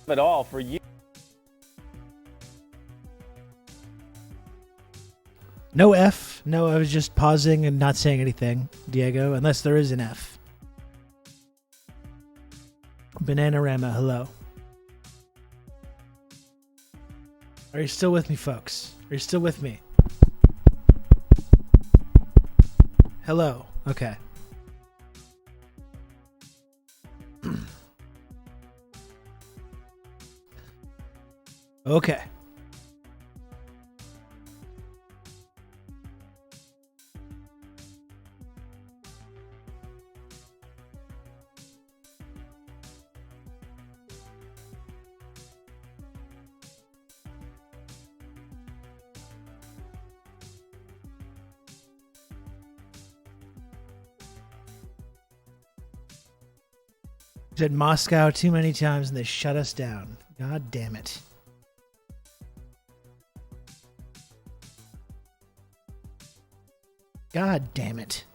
at all for you. No F. No, I was just pausing and not saying anything, Diego, unless there is an F. Bananarama, hello. Are you still with me, folks? Are you still with me? Hello. Okay. Okay. Said Moscow too many times and they shut us down. God damn it. God damn it.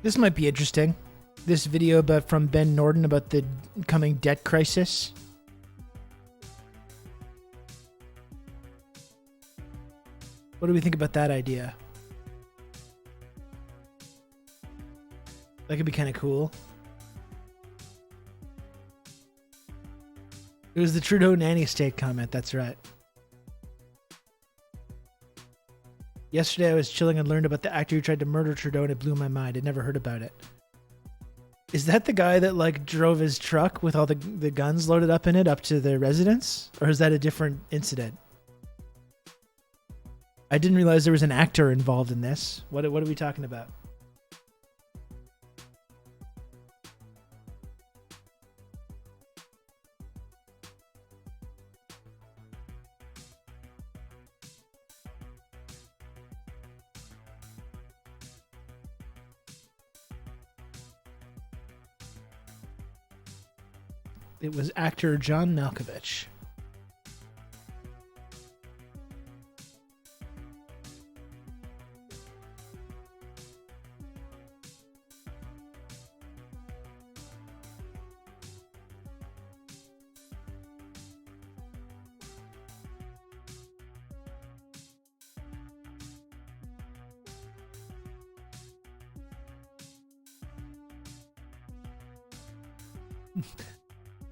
This might be interesting. This video from Ben Norden about the coming debt crisis. What do we think about that idea? That could be kind of cool. It was the Trudeau nanny state comment, that's right. Yesterday I was chilling and learned about the actor who tried to murder Trudeau and it blew my mind. I'd never heard about it. Is that the guy that like drove his truck with all the guns loaded up in it up to the residence? Or is that a different incident? I didn't realize there was an actor involved in this. What are we talking about? It was actor John Malkovich.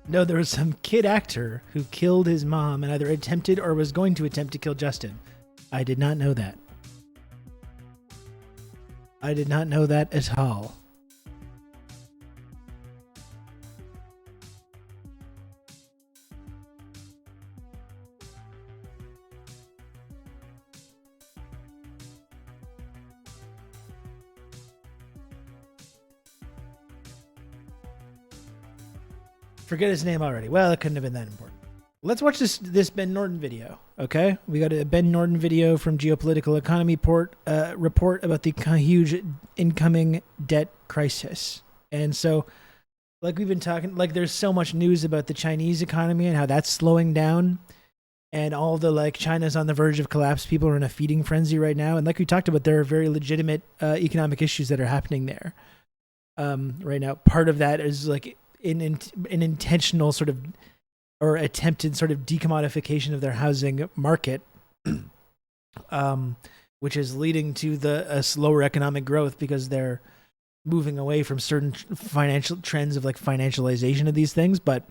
No, there was some kid actor who killed his mom and either attempted or was going to attempt to kill Justin. I did not know that. I did not know that at all. Forget his name already. Well, it couldn't have been that important. Let's watch this Ben Norden video, okay? We got a Ben Norden video from Geopolitical Economy report about the huge incoming debt crisis. And so, like we've been talking, like there's so much news about the Chinese economy and how that's slowing down. And all the like China's on the verge of collapse. People are in a feeding frenzy right now. And like we talked about, there are very legitimate economic issues that are happening there right now. Part of that is like an intentional sort of or attempted sort of decommodification of their housing market, which is leading to a slower economic growth because they're moving away from certain financial trends of like financialization of these things. But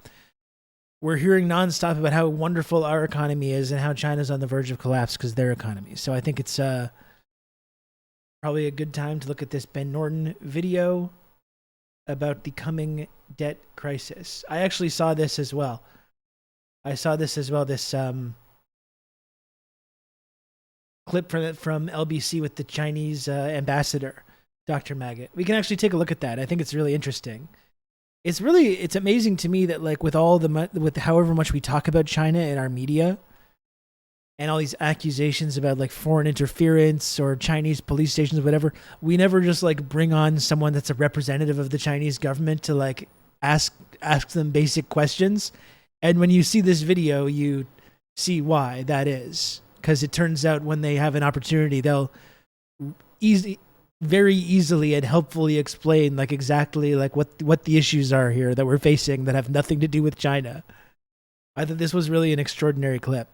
we're hearing nonstop about how wonderful our economy is and how China's on the verge of collapse because their economy. So I think it's probably a good time to look at this Ben Norden video about the coming debt crisis. I actually saw this as well. This clip from LBC with the Chinese ambassador, Dr. Maggot. We can actually take a look at that. I think it's really interesting. It's amazing to me that like with however much we talk about China in our media and all these accusations about like foreign interference or Chinese police stations or whatever, we never just like bring on someone that's a representative of the Chinese government to like ask them basic questions. And when you see this video, you see why that is. Because it turns out when they have an opportunity, they'll very easily and helpfully explain like exactly like what the issues are here that we're facing that have nothing to do with China. I thought this was really an extraordinary clip.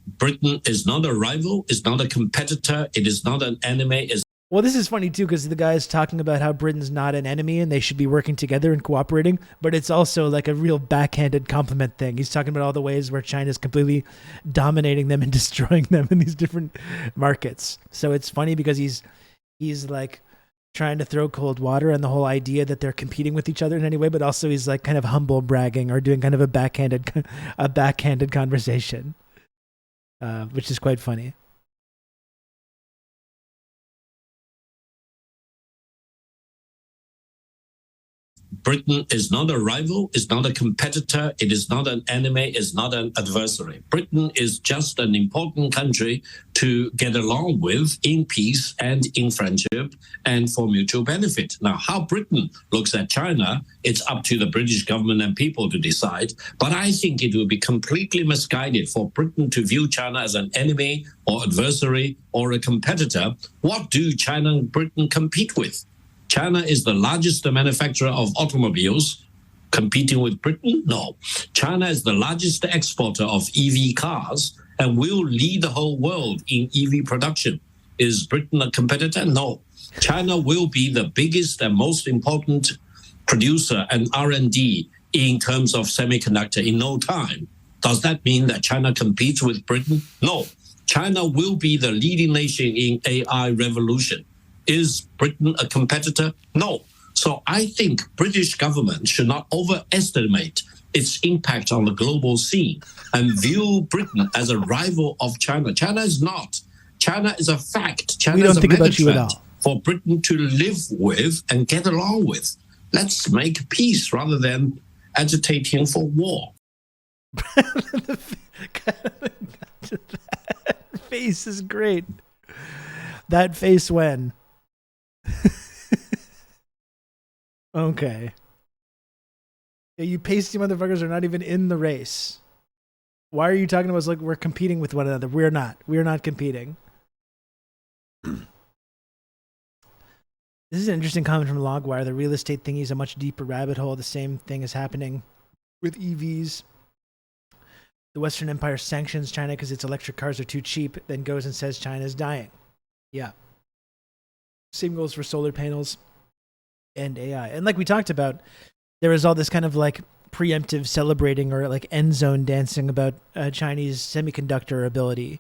Britain is not a rival, is not a competitor, it is not an enemy. Well, this is funny too, because the guy is talking about how Britain's not an enemy and they should be working together and cooperating, but it's also like a real backhanded compliment thing. He's talking about all the ways where China's completely dominating them and destroying them in these different markets. So it's funny because he's like trying to throw cold water on the whole idea that they're competing with each other in any way, but also he's like kind of humble bragging or doing kind of a backhanded conversation. Which is quite funny. Britain is not a rival, is not a competitor, it is not an enemy, is not an adversary. Britain is just an important country to get along with in peace and in friendship and for mutual benefit. Now, how Britain looks at China, it's up to the British government and people to decide. But I think it would be completely misguided for Britain to view China as an enemy or adversary or a competitor. What do China and Britain compete with? China is the largest manufacturer of automobiles. Competing with Britain? No. China is the largest exporter of EV cars and will lead the whole world in EV production. Is Britain a competitor? No. China will be the biggest and most important producer and R&D in terms of semiconductor in no time. Does that mean that China competes with Britain? No. China will be the leading nation in AI revolution. Is Britain a competitor? No. So I think British government should not overestimate its impact on the global scene and view Britain as a rival of China. China is not. China is a fact. China we don't is a think about you at all. For Britain to live with and get along with. Let's make peace rather than agitating for war. That face is great. That face when. Okay. Yeah, you pasty motherfuckers are not even in the race. Why are you talking about us like we're competing with one another? We're not. We're not competing. This is an interesting comment from Logwire. The real estate thingy is a much deeper rabbit hole. The same thing is happening with EVs. The Western Empire sanctions China because its electric cars are too cheap, then goes and says China's dying. Yeah. Same goes for solar panels and AI. And like we talked about, there was all this kind of like preemptive celebrating or like end zone dancing about Chinese semiconductor ability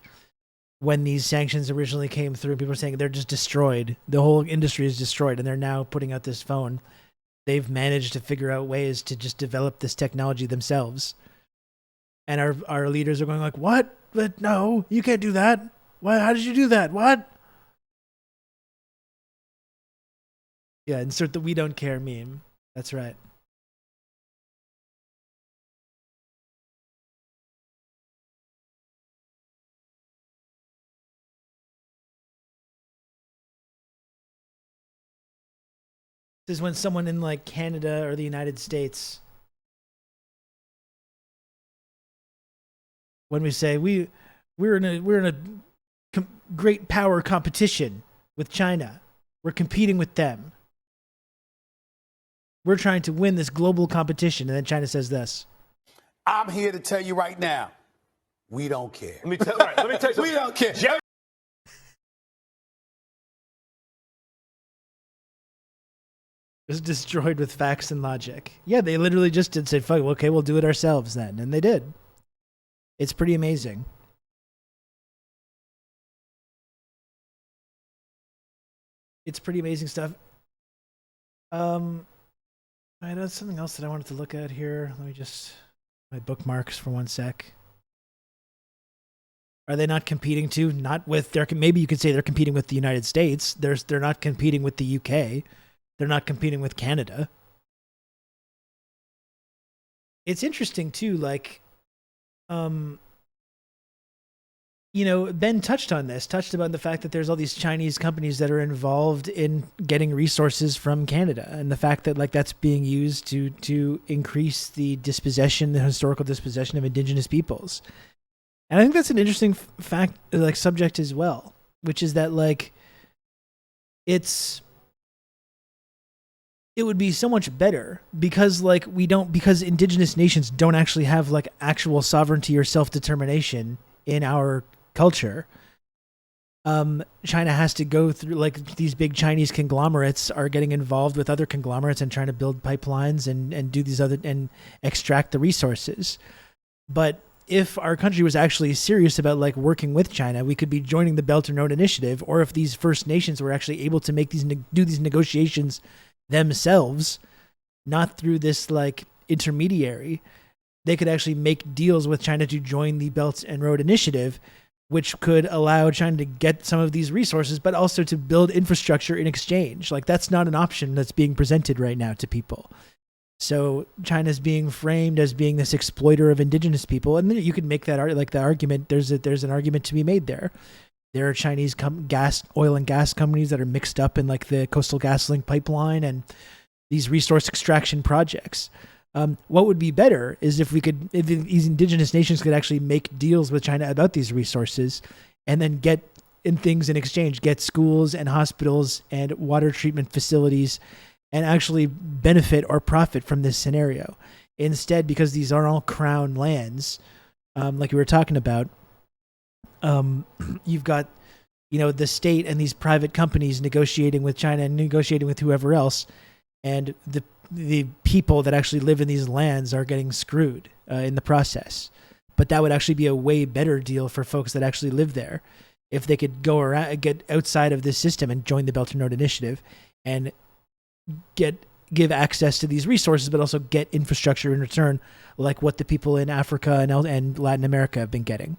when these sanctions originally came through. People were saying they're just destroyed. The whole industry is destroyed, and they're now putting out this phone. They've managed to figure out ways to just develop this technology themselves. And our leaders are going like, what? But no, you can't do that. What? How did you do that? What? Yeah, insert the "we don't care" meme. That's right. This is when someone in like Canada or the United States, when we say we're in a great power competition with China, we're competing with them. We're trying to win this global competition, and then China says this. I'm here to tell you right now, we don't care. Let me tell you. We don't care. It was destroyed with facts and logic. Yeah, they literally just did say, fuck, okay, we'll do it ourselves then. And they did. It's pretty amazing. It's pretty amazing stuff. I know something else that I wanted to look at here. Let me just my bookmarks for one sec. Are they not competing too? Not with their, maybe you could say they're competing with the United States. They're not competing with the UK. They're not competing with Canada. It's interesting too, like, you know, Ben touched about the fact that there's all these Chinese companies that are involved in getting resources from Canada, and the fact that like that's being used to increase the historical dispossession of Indigenous peoples. And I think that's an interesting subject as well, which is that like it would be so much better because because Indigenous nations don't actually have like actual sovereignty or self-determination in our culture. China has to go through, like, these big Chinese conglomerates are getting involved with other conglomerates and trying to build pipelines and do these other and extract the resources. But if our country was actually serious about like working with China, we could be joining the Belt and Road Initiative. Or if these First Nations were actually able to make do these negotiations themselves, not through this like intermediary, they could actually make deals with China to join the Belt and Road Initiative, which could allow China to get some of these resources, but also to build infrastructure in exchange. Like, that's not an option that's being presented right now to people. So China's being framed as being this exploiter of Indigenous people, and you could make that argument. There's an argument to be made there. There are Chinese oil and gas companies that are mixed up in like the Coastal GasLink pipeline and these resource extraction projects. What would be better is if these Indigenous nations could actually make deals with China about these resources, and then get things in exchange, get schools and hospitals and water treatment facilities, and actually benefit or profit from this scenario. Instead, because these are all crown lands, like we were talking about, you've got, the state and these private companies negotiating with China and negotiating with whoever else, and the people that actually live in these lands are getting screwed in the process. But that would actually be a way better deal for folks that actually live there if they could go around, get outside of this system and join the Belt and Road Initiative and give access to these resources, but also get infrastructure in return, like what the people in Africa and Latin America have been getting.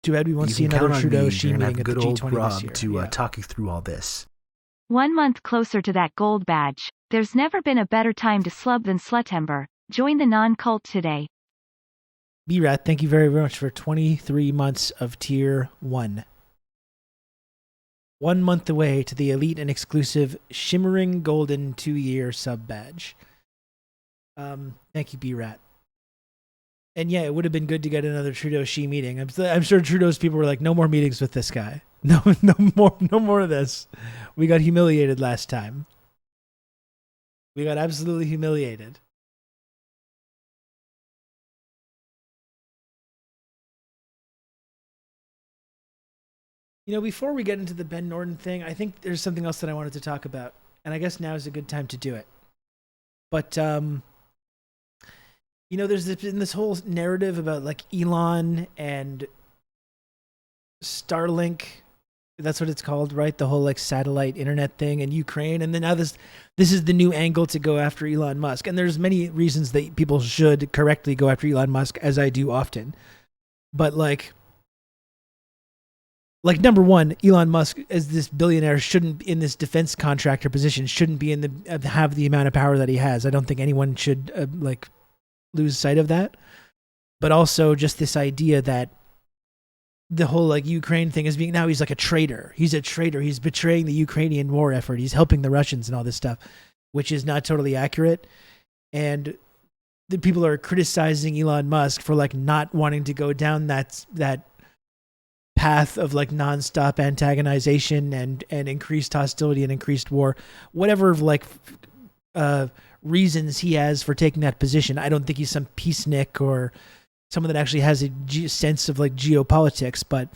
Too bad we won't see another Trudeau-Xi meeting at the G20 this year. To talk you through all this. 1 month closer to that gold badge. There's never been a better time to slub than Slutember. Join the non-cult today. B-Rat, thank you very, very much for 23 months of Tier 1. 1 month away to the elite and exclusive shimmering golden 2-year sub badge. Thank you, B-Rat. And yeah, it would have been good to get another Trudeau-Xi meeting. I'm sure Trudeau's people were like, no more meetings with this guy. No more of this. We got humiliated last time. We got absolutely humiliated. Before we get into the Ben Norden thing, I think there's something else that I wanted to talk about. And I guess now is a good time to do it. But, there's been this whole narrative about like Elon and Starlink. That's what it's called, right? The whole like satellite internet thing in Ukraine. And then now this is the new angle to go after Elon Musk. And there's many reasons that people should correctly go after Elon Musk, as I do often. But like number one, Elon Musk as this billionaire shouldn't, in this defense contractor position, shouldn't be have the amount of power that he has. I don't think anyone should lose sight of that. But also just this idea that the whole like Ukraine thing is now he's like a traitor. He's a traitor. He's betraying the Ukrainian war effort. He's helping the Russians and all this stuff, which is not totally accurate. And the people are criticizing Elon Musk for like not wanting to go down that path of like nonstop antagonization and increased hostility and increased war, whatever reasons he has for taking that position. I don't think he's some peacenik or someone that actually has a sense of like geopolitics, but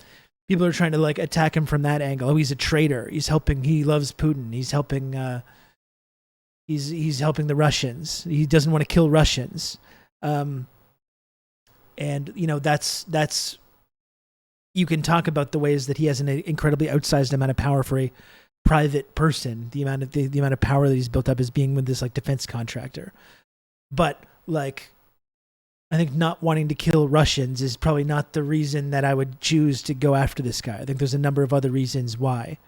people are trying to like attack him from that angle. Oh, he's a traitor. He loves Putin. He's helping the Russians. He doesn't want to kill Russians. And that's you can talk about the ways that he has an incredibly outsized amount of power for a private person, the amount of power that he's built up as being with this like defense contractor. But like, I think not wanting to kill Russians is probably not the reason that I would choose to go after this guy. I think there's a number of other reasons why.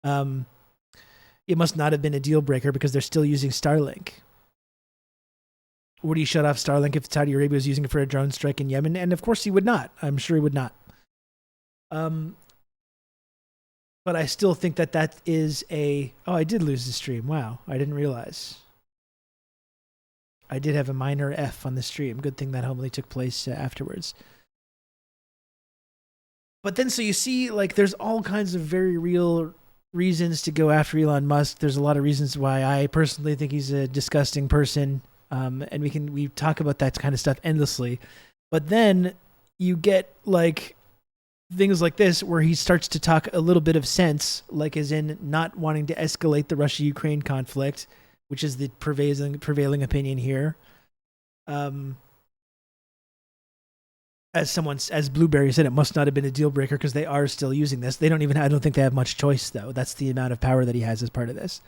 It must not have been a deal breaker because they're still using Starlink. Would he shut off Starlink if Saudi Arabia was using it for a drone strike in Yemen? And of course he would not. I'm sure he would not. But I still think that is a... Oh, I did lose the stream. Wow. I didn't realize. I did have a minor F on the stream. Good thing that hopefully took place afterwards. But then, so you see, like, there's all kinds of very real reasons to go after Elon Musk. There's a lot of reasons why I personally think he's a disgusting person. And we talk about that kind of stuff endlessly. But then you get, like, things like this where he starts to talk a little bit of sense, like as in not wanting to escalate the Russia-Ukraine conflict, which is the prevailing opinion here. As Blueberry said, it must not have been a deal breaker because they are still using this. I don't think they have much choice though. That's the amount of power that he has as part of this.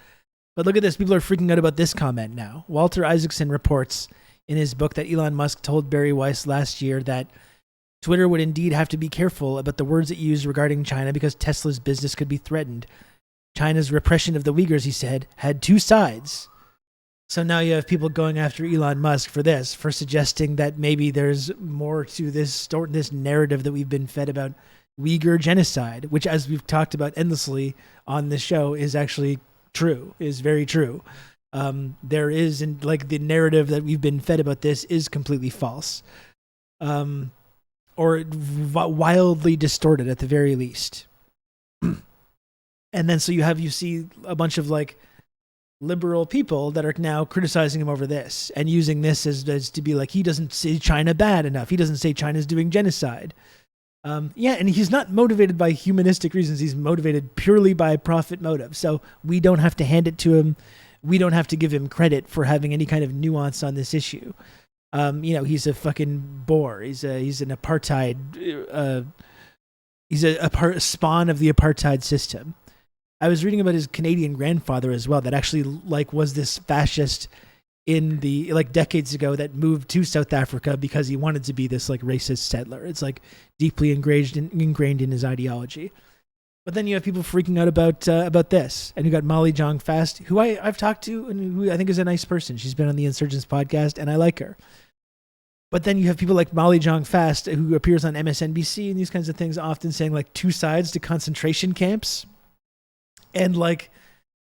But look at this. People are freaking out about this comment now. Walter Isaacson reports in his book that Elon Musk told Barry Weiss last year that Twitter would indeed have to be careful about the words it used regarding China because Tesla's business could be threatened. China's repression of the Uyghurs, he said, had two sides. So now you have people going after Elon Musk for suggesting that maybe there's more to this narrative that we've been fed about Uyghur genocide, which, as we've talked about endlessly on this show, is actually true, is very true. There is, and like the narrative that we've been fed about this is completely false. Or wildly distorted at the very least. And then so you see a bunch of like liberal people that are now criticizing him over this and using this as to be like, he doesn't say China bad enough. He doesn't say China's doing genocide. Yeah, and he's not motivated by humanistic reasons. He's motivated purely by profit motive. So we don't have to hand it to him. We don't have to give him credit for having any kind of nuance on this issue. He's a fucking bore. He's an apartheid. He's a spawn of the apartheid system. I was reading about his Canadian grandfather as well. That actually like was this fascist in the like decades ago that moved to South Africa because he wanted to be this like racist settler. It's like deeply ingrained in his ideology. But then you have people freaking out about this, and you got Molly Jong Fast, who I've talked to and who I think is a nice person. She's been on the Insurgents podcast, and I like her. But then you have people like Molly Jong Fast, who appears on MSNBC and these kinds of things, often saying like two sides to concentration camps. And like,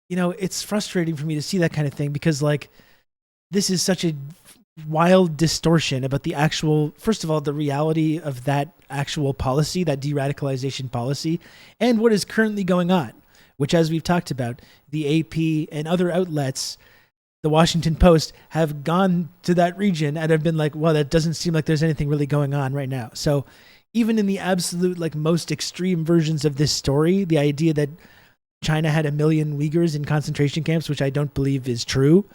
it's frustrating for me to see that kind of thing because like, this is such a wild distortion about the actual, first of all, the reality of that actual policy, that de-radicalization policy, and what is currently going on, which, as we've talked about, the AP and other outlets, the Washington Post, have gone to that region and have been like, well, that doesn't seem like there's anything really going on right now. So even in the absolute, like, most extreme versions of this story, the idea that China had 1 million Uyghurs in concentration camps, which I don't believe is true,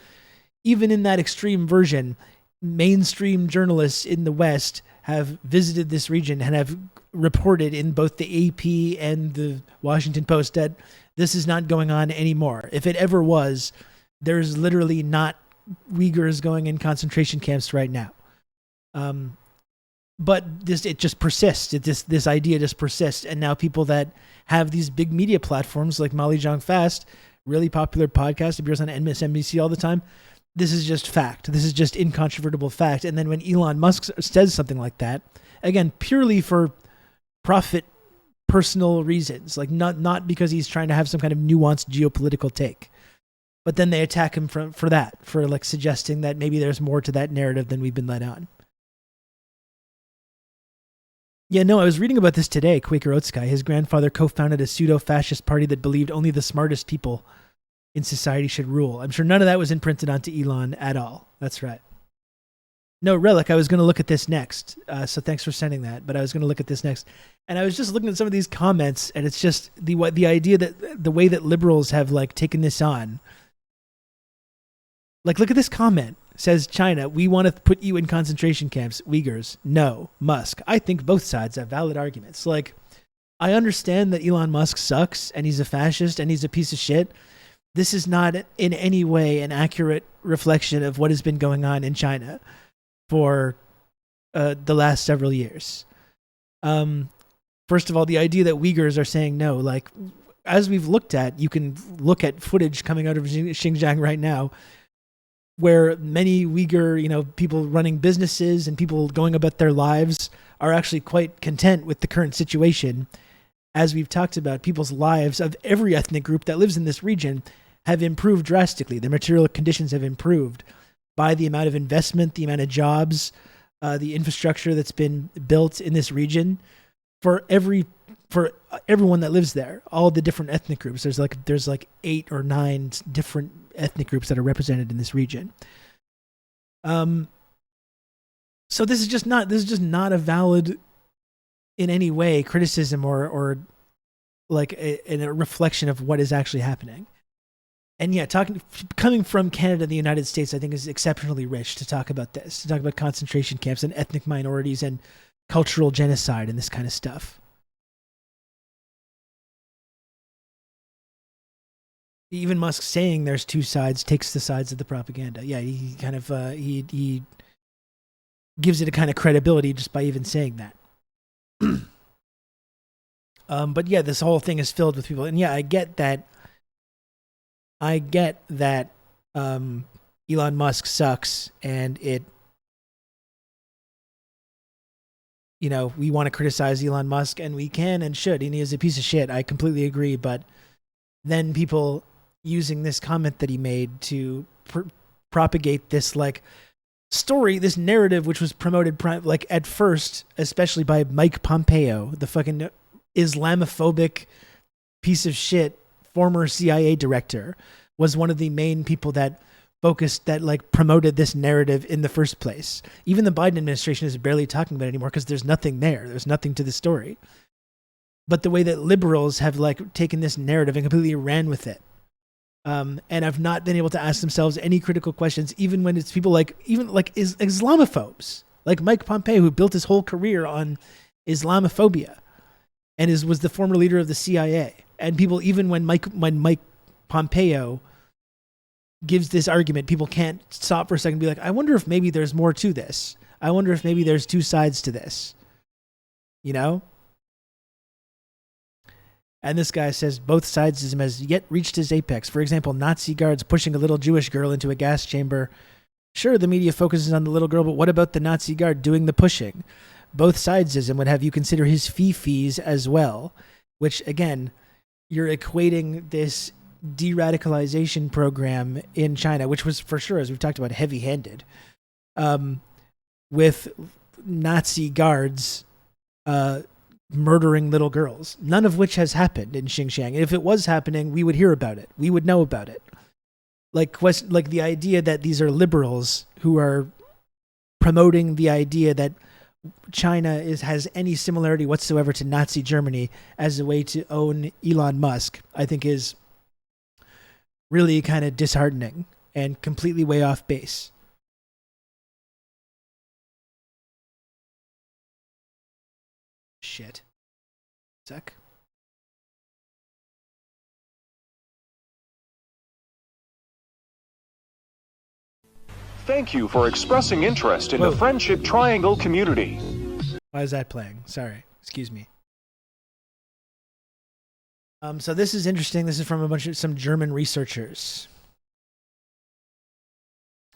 even in that extreme version, mainstream journalists in the West have visited this region and have reported in both the AP and the Washington Post that this is not going on anymore. If it ever was, there's literally not Uyghurs going in concentration camps right now. But it just persists. This idea just persists. And now people that have these big media platforms like Molly Jong Fast, really popular podcast, appears on MSNBC all the time. This is just fact. This is just incontrovertible fact. And then when Elon Musk says something like that, again, purely for profit, personal reasons, like not because he's trying to have some kind of nuanced geopolitical take, but then they attack him for that, for like suggesting that maybe there's more to that narrative than we've been let on. Yeah, no, I was reading about this today. Quaker Oats guy, his grandfather co-founded a pseudo-fascist party that believed only the smartest people in society should rule. I'm sure none of that was imprinted onto Elon at all. That's right. No, Relic, I was going to look at this next. So thanks for sending that. But I was going to look at this next. And I was just looking at some of these comments, and it's just the idea that the way that liberals have like taken this on. Like, look at this comment. Says China, we want to put you in concentration camps. Uyghurs, no. Musk, I think both sides have valid arguments. Like, I understand that Elon Musk sucks and he's a fascist and he's a piece of shit. This is not in any way an accurate reflection of what has been going on in China for the last several years. First of all, the idea that Uyghurs are saying no, like, as we've looked at, you can look at footage coming out of Xinjiang right now, where many Uyghur, people running businesses and people going about their lives are actually quite content with the current situation. As we've talked about, people's lives of every ethnic group that lives in this region have improved drastically. Their material conditions have improved by the amount of investment, the amount of jobs, the infrastructure that's been built in this region for everyone that lives there, all the different ethnic groups. There's like 8 or 9 different ethnic groups that are represented in this region. So this is just not a valid in any way criticism or like a reflection of what is actually happening. And yeah, coming from Canada, the United States, I think is exceptionally rich to talk about this, to talk about concentration camps and ethnic minorities and cultural genocide and this kind of stuff. Even Musk saying there's two sides takes the sides of the propaganda. Yeah, he kind of he gives it a kind of credibility just by even saying that. But yeah, this whole thing is filled with people, and yeah, I get that Elon Musk sucks, and we want to criticize Elon Musk, and we can and should, and he is a piece of shit. I completely agree, but then people using this comment that he made to propagate this story, this narrative, which was promoted at first, especially by Mike Pompeo, the fucking Islamophobic piece of shit, former CIA director, was one of the main people that promoted this narrative in the first place. Even the Biden administration is barely talking about it anymore because there's nothing there. There's nothing to the story. But the way that liberals have taken this narrative and completely ran with it, and have not been able to ask themselves any critical questions, even when it's people Islamophobes, like Mike Pompeo, who built his whole career on Islamophobia, and was the former leader of the CIA. And people, even when Mike Pompeo gives this argument, people can't stop for a second and be like, I wonder if maybe there's more to this. I wonder if maybe there's two sides to this. And this guy says both sidesism has yet reached its apex. For example, Nazi guards pushing a little Jewish girl into a gas chamber. Sure, the media focuses on the little girl, but what about the Nazi guard doing the pushing? Both sidesism would have you consider his fees as well, which, again, you're equating this de-radicalization program in China, which was, for sure, as we've talked about, heavy-handed, with Nazi guards murdering little girls, none of which has happened in Xinjiang. And if it was happening, we would hear about it. We would know about it. Like the idea that these are liberals who are promoting the idea that China has any similarity whatsoever to Nazi Germany as a way to own Elon Musk, I think is really kind of disheartening and completely way off base. Shit. Sec. Thank you for expressing interest in the Friendship Triangle community. Why is that playing? Sorry. Excuse me. So this is interesting. This is from some German researchers.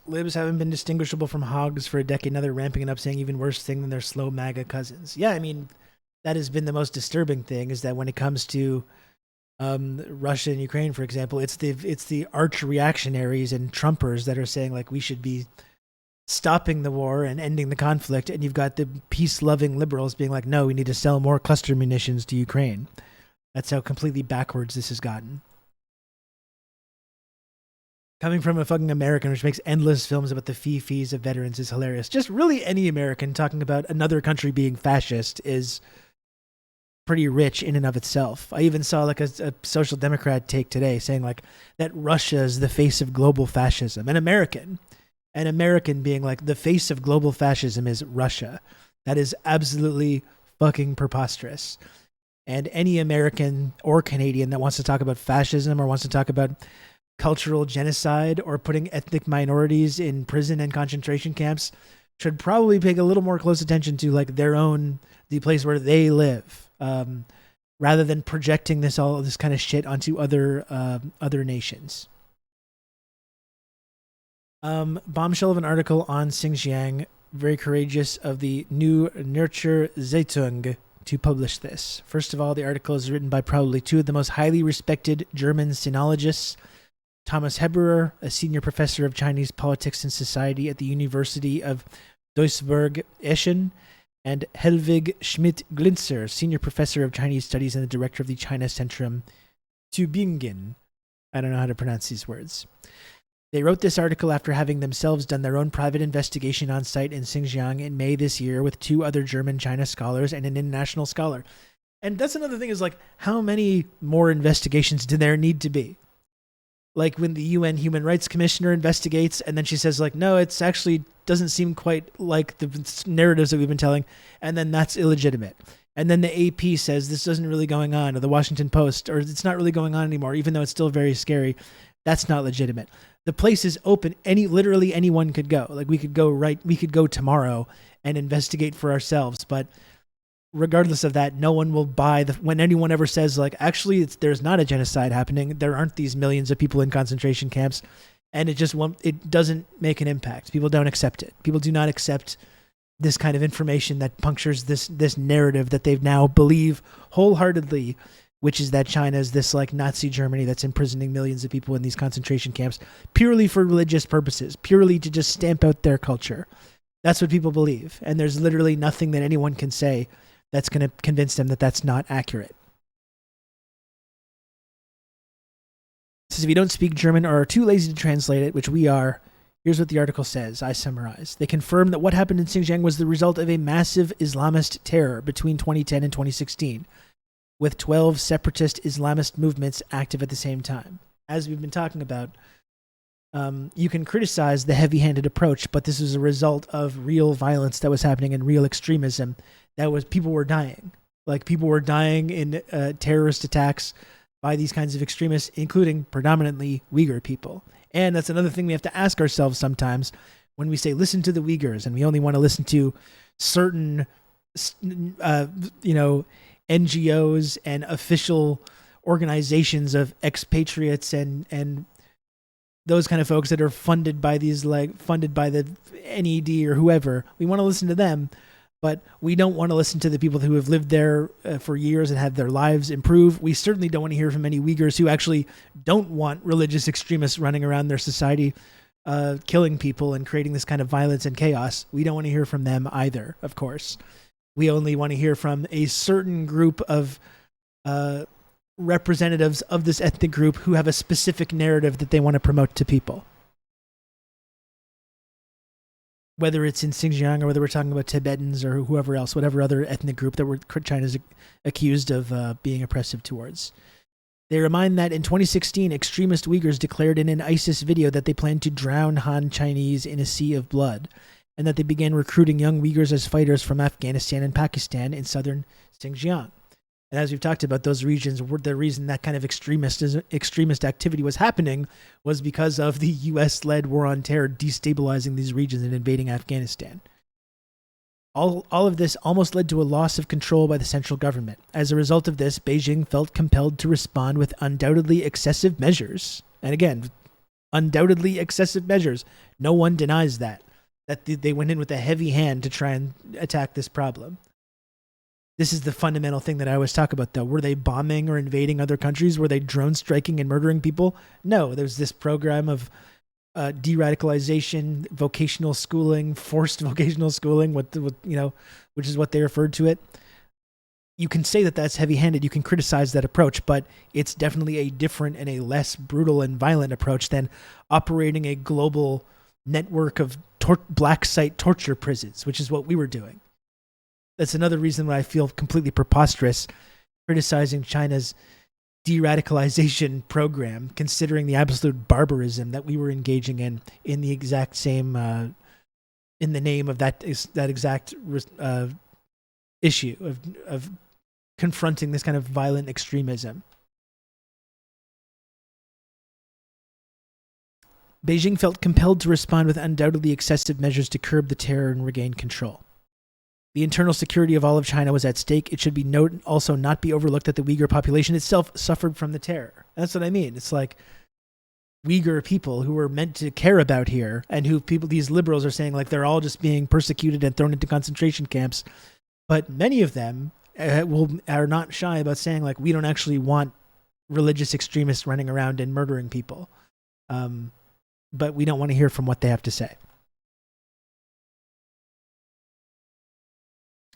Libs haven't been distinguishable from hogs for a decade. Now they're ramping it up, saying even worse thing than their slow MAGA cousins. Yeah, I mean, that has been the most disturbing thing, is that when it comes to Russia and Ukraine, for example, it's the arch reactionaries and Trumpers that are saying we should be stopping the war and ending the conflict, and you've got the peace-loving liberals being like, no, we need to sell more cluster munitions to Ukraine. That's how completely backwards this has gotten. Coming from a fucking American which makes endless films about the fees of veterans is hilarious. Just really any American talking about another country being fascist is pretty rich in and of itself. I even saw a social democrat take today saying that Russia is the face of global fascism. An American being the face of global fascism is Russia. That is absolutely fucking preposterous. And any American or Canadian that wants to talk about fascism or wants to talk about cultural genocide or putting ethnic minorities in prison and concentration camps should probably pay a little more close attention to like the place where they live, rather than projecting all this kind of shit onto other nations. Bombshell of an article on Xinjiang. Very courageous of the New Nurture Zeitung to publish this. First of all, the article is written by probably two of the most highly respected German sinologists, Thomas Heberer, a senior professor of Chinese politics and society at the University of Duisburg-Eschen, and Helwig Schmidt-Glinzer, senior professor of Chinese studies and the director of the China Centrum Tübingen. I don't know how to pronounce these words. They wrote this article after having themselves done their own private investigation on site in Xinjiang in May this year with two other German China scholars and an international scholar. And that's another thing is like, how many more investigations do there need to be? Like when the UN Human Rights Commissioner investigates and then she says like, no, it's actually doesn't seem quite like the narratives that we've been telling. And then that's illegitimate. And then the AP says this isn't really going on, or the Washington Post, or it's not really going on anymore, even though it's still very scary. That's not legitimate. The place is open. Literally anyone could go. Like we could go tomorrow and investigate for ourselves. But regardless of that, no one will buy when anyone ever says like, actually, there's not a genocide happening. There aren't these millions of people in concentration camps, and it doesn't make an impact. People don't accept it. People do not accept this kind of information that punctures this narrative that they now believe wholeheartedly, which is that China is this like Nazi Germany that's imprisoning millions of people in these concentration camps purely for religious purposes, purely to just stamp out their culture. That's what people believe. And there's literally nothing that anyone can say that's going to convince them that that's not accurate. It says if you don't speak German or are too lazy to translate it, which we are, here's what the article says. I summarize. They confirm that what happened in Xinjiang was the result of a massive Islamist terror between 2010 and 2016. With 12 separatist Islamist movements active at the same time. As we've been talking about, you can criticize the heavy-handed approach, but this was a result of real violence that was happening and real extremism. People were dying. Like people were dying in terrorist attacks by these kinds of extremists, including predominantly Uyghur people. And that's another thing we have to ask ourselves sometimes when we say, listen to the Uyghurs, and we only want to listen to certain, NGOs and official organizations of expatriates and those kind of folks that are funded by the NED or whoever. We want to listen to them, but we don't want to listen to the people who have lived there for years and had their lives improve. We certainly don't want to hear from any Uyghurs who actually don't want religious extremists running around their society, killing people and creating this kind of violence and chaos. We don't want to hear from them either, of course. We only want to hear from a certain group of representatives of this ethnic group who have a specific narrative that they want to promote to people. Whether it's in Xinjiang or whether we're talking about Tibetans or whoever else, whatever other ethnic group that China's accused of being oppressive towards. They remind that in 2016, extremist Uyghurs declared in an ISIS video that they planned to drown Han Chinese in a sea of blood, and that they began recruiting young Uyghurs as fighters from Afghanistan and Pakistan in southern Xinjiang. And as we've talked about, those regions were the reason that kind of extremist activity was happening was because of the U.S.-led war on terror destabilizing these regions and invading Afghanistan. All of this almost led to a loss of control by the central government. As a result of this, Beijing felt compelled to respond with undoubtedly excessive measures. And again, undoubtedly excessive measures. No one denies that they went in with a heavy hand to try and attack this problem. This is the fundamental thing that I always talk about, though. Were they bombing or invading other countries? Were they drone striking and murdering people? No, there's this program of de-radicalization, vocational schooling, forced vocational schooling, which is what they referred to it. You can say that that's heavy-handed. You can criticize that approach, but it's definitely a different and a less brutal and violent approach than operating a global network of black site torture prisons, which is what we were doing. That's another reason why I feel completely preposterous criticizing China's de-radicalization program, considering the absolute barbarism that we were engaging in the exact same, in the name of that exact issue of confronting this kind of violent extremism. Beijing felt compelled to respond with undoubtedly excessive measures to curb the terror and regain control. The internal security of all of China was at stake. It should be also not be overlooked that the Uyghur population itself suffered from the terror. That's what I mean. It's like Uyghur people who were meant to care about here, and these liberals are saying like they're all just being persecuted and thrown into concentration camps. But many of them are not shy about saying like, we don't actually want religious extremists running around and murdering people. But we don't want to hear from what they have to say.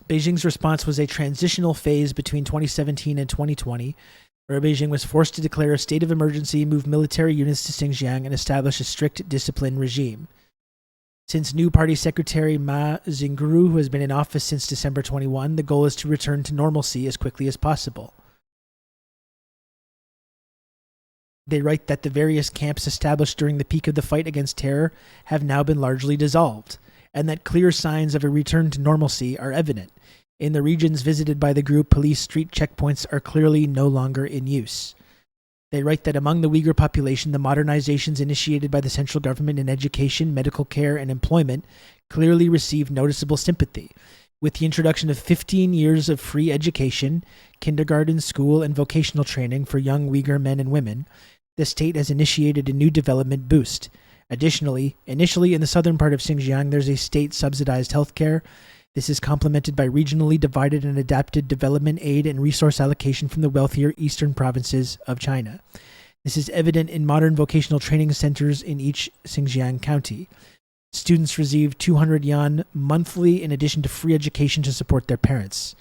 Beijing's response was a transitional phase between 2017 and 2020, where Beijing was forced to declare a state of emergency, move military units to Xinjiang, and establish a strict discipline regime. Since new party secretary Ma Xingru, who has been in office since December 21, the goal is to return to normalcy as quickly as possible. They write that the various camps established during the peak of the fight against terror have now been largely dissolved, and that clear signs of a return to normalcy are evident. In the regions visited by the group, police street checkpoints are clearly no longer in use. They write that among the Uyghur population, the modernizations initiated by the central government in education, medical care, and employment clearly received noticeable sympathy. With the introduction of 15 years of free education, kindergarten, school, and vocational training for young Uyghur men and women, the state has initiated a new development boost. Additionally, initially in the southern part of Xinjiang, there's a state-subsidized healthcare. This is complemented by regionally divided and adapted development aid and resource allocation from the wealthier eastern provinces of China. This is evident in modern vocational training centers in each Xinjiang county. Students receive 200 yuan monthly in addition to free education to support their parents.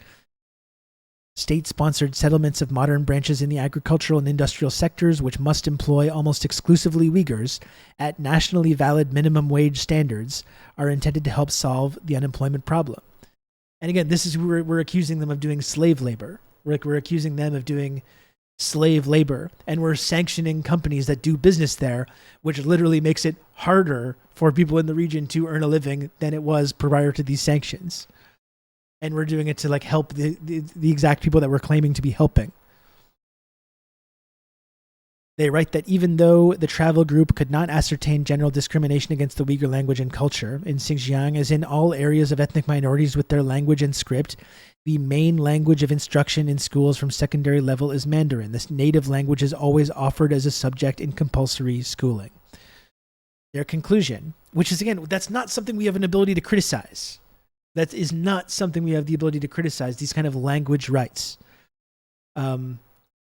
State-sponsored settlements of modern branches in the agricultural and industrial sectors, which must employ almost exclusively Uyghurs at nationally valid minimum wage standards, are intended to help solve the unemployment problem. And again, this is where we're accusing them of doing slave labor. We're accusing them of doing slave labor, and we're sanctioning companies that do business there, which literally makes it harder for people in the region to earn a living than it was prior to these sanctions. And we're doing it to like help the exact people that we're claiming to be helping. They write that even though the travel group could not ascertain general discrimination against the Uyghur language and culture in Xinjiang, as in all areas of ethnic minorities with their language and script, the main language of instruction in schools from secondary level is Mandarin. This native language is always offered as a subject in compulsory schooling. Their conclusion, which is again, that's not something we have an ability to criticize. That is not something we have the ability to criticize, these kind of language rights.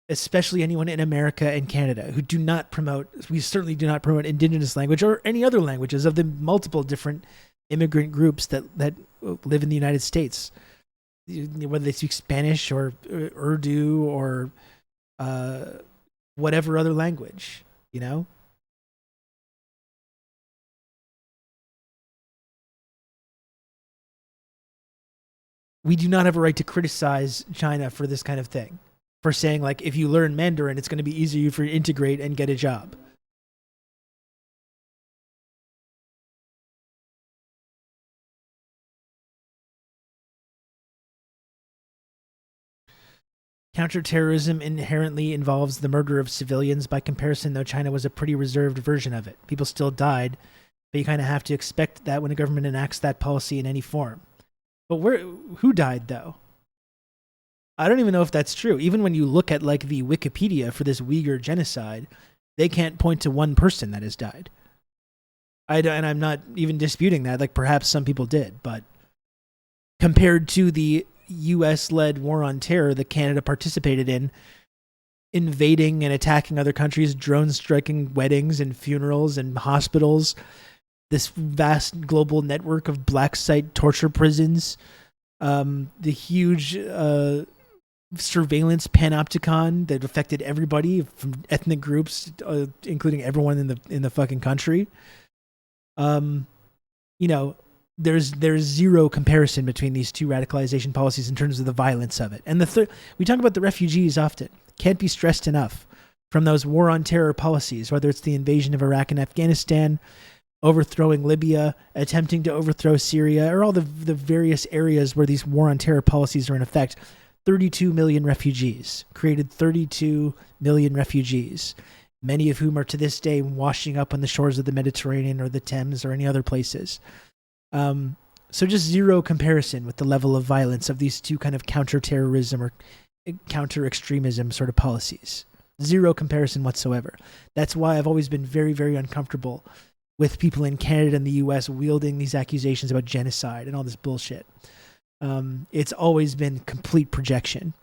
Especially anyone in America and Canada who do not promote, we certainly do not promote indigenous language or any other languages of the multiple different immigrant groups that live in the United States, whether they speak Spanish or Urdu or whatever other language, you know? We do not have a right to criticize China for this kind of thing. For saying, like, if you learn Mandarin, it's going to be easier for you to integrate and get a job. Counterterrorism inherently involves the murder of civilians. By comparison, though, China was a pretty reserved version of it. People still died, but you kind of have to expect that when a government enacts that policy in any form. But who died, though? I don't even know if that's true. Even when you look at like the Wikipedia for this Uyghur genocide, they can't point to one person that has died. And I'm not even disputing that. Like perhaps some people did, but compared to the U.S.-led war on terror that Canada participated in, invading and attacking other countries, drones striking weddings and funerals and hospitals, this vast global network of black site torture prisons, the huge surveillance panopticon that affected everybody from ethnic groups, including everyone in the fucking country. You know, there's zero comparison between these two radicalization policies in terms of the violence of it. And we talk about the refugees often. Can't be stressed enough from those war on terror policies, whether it's the invasion of Iraq and Afghanistan, overthrowing Libya, attempting to overthrow Syria, or all the various areas where these war on terror policies are in effect. 32 million refugees, created 32 million refugees, many of whom are to this day washing up on the shores of the Mediterranean or the Thames or any other places. So just zero comparison with the level of violence of these two kind of counter-terrorism or counter-extremism sort of policies. Zero comparison whatsoever. That's why I've always been very, very uncomfortable with people in Canada and the US wielding these accusations about genocide and all this bullshit. It's always been complete projection.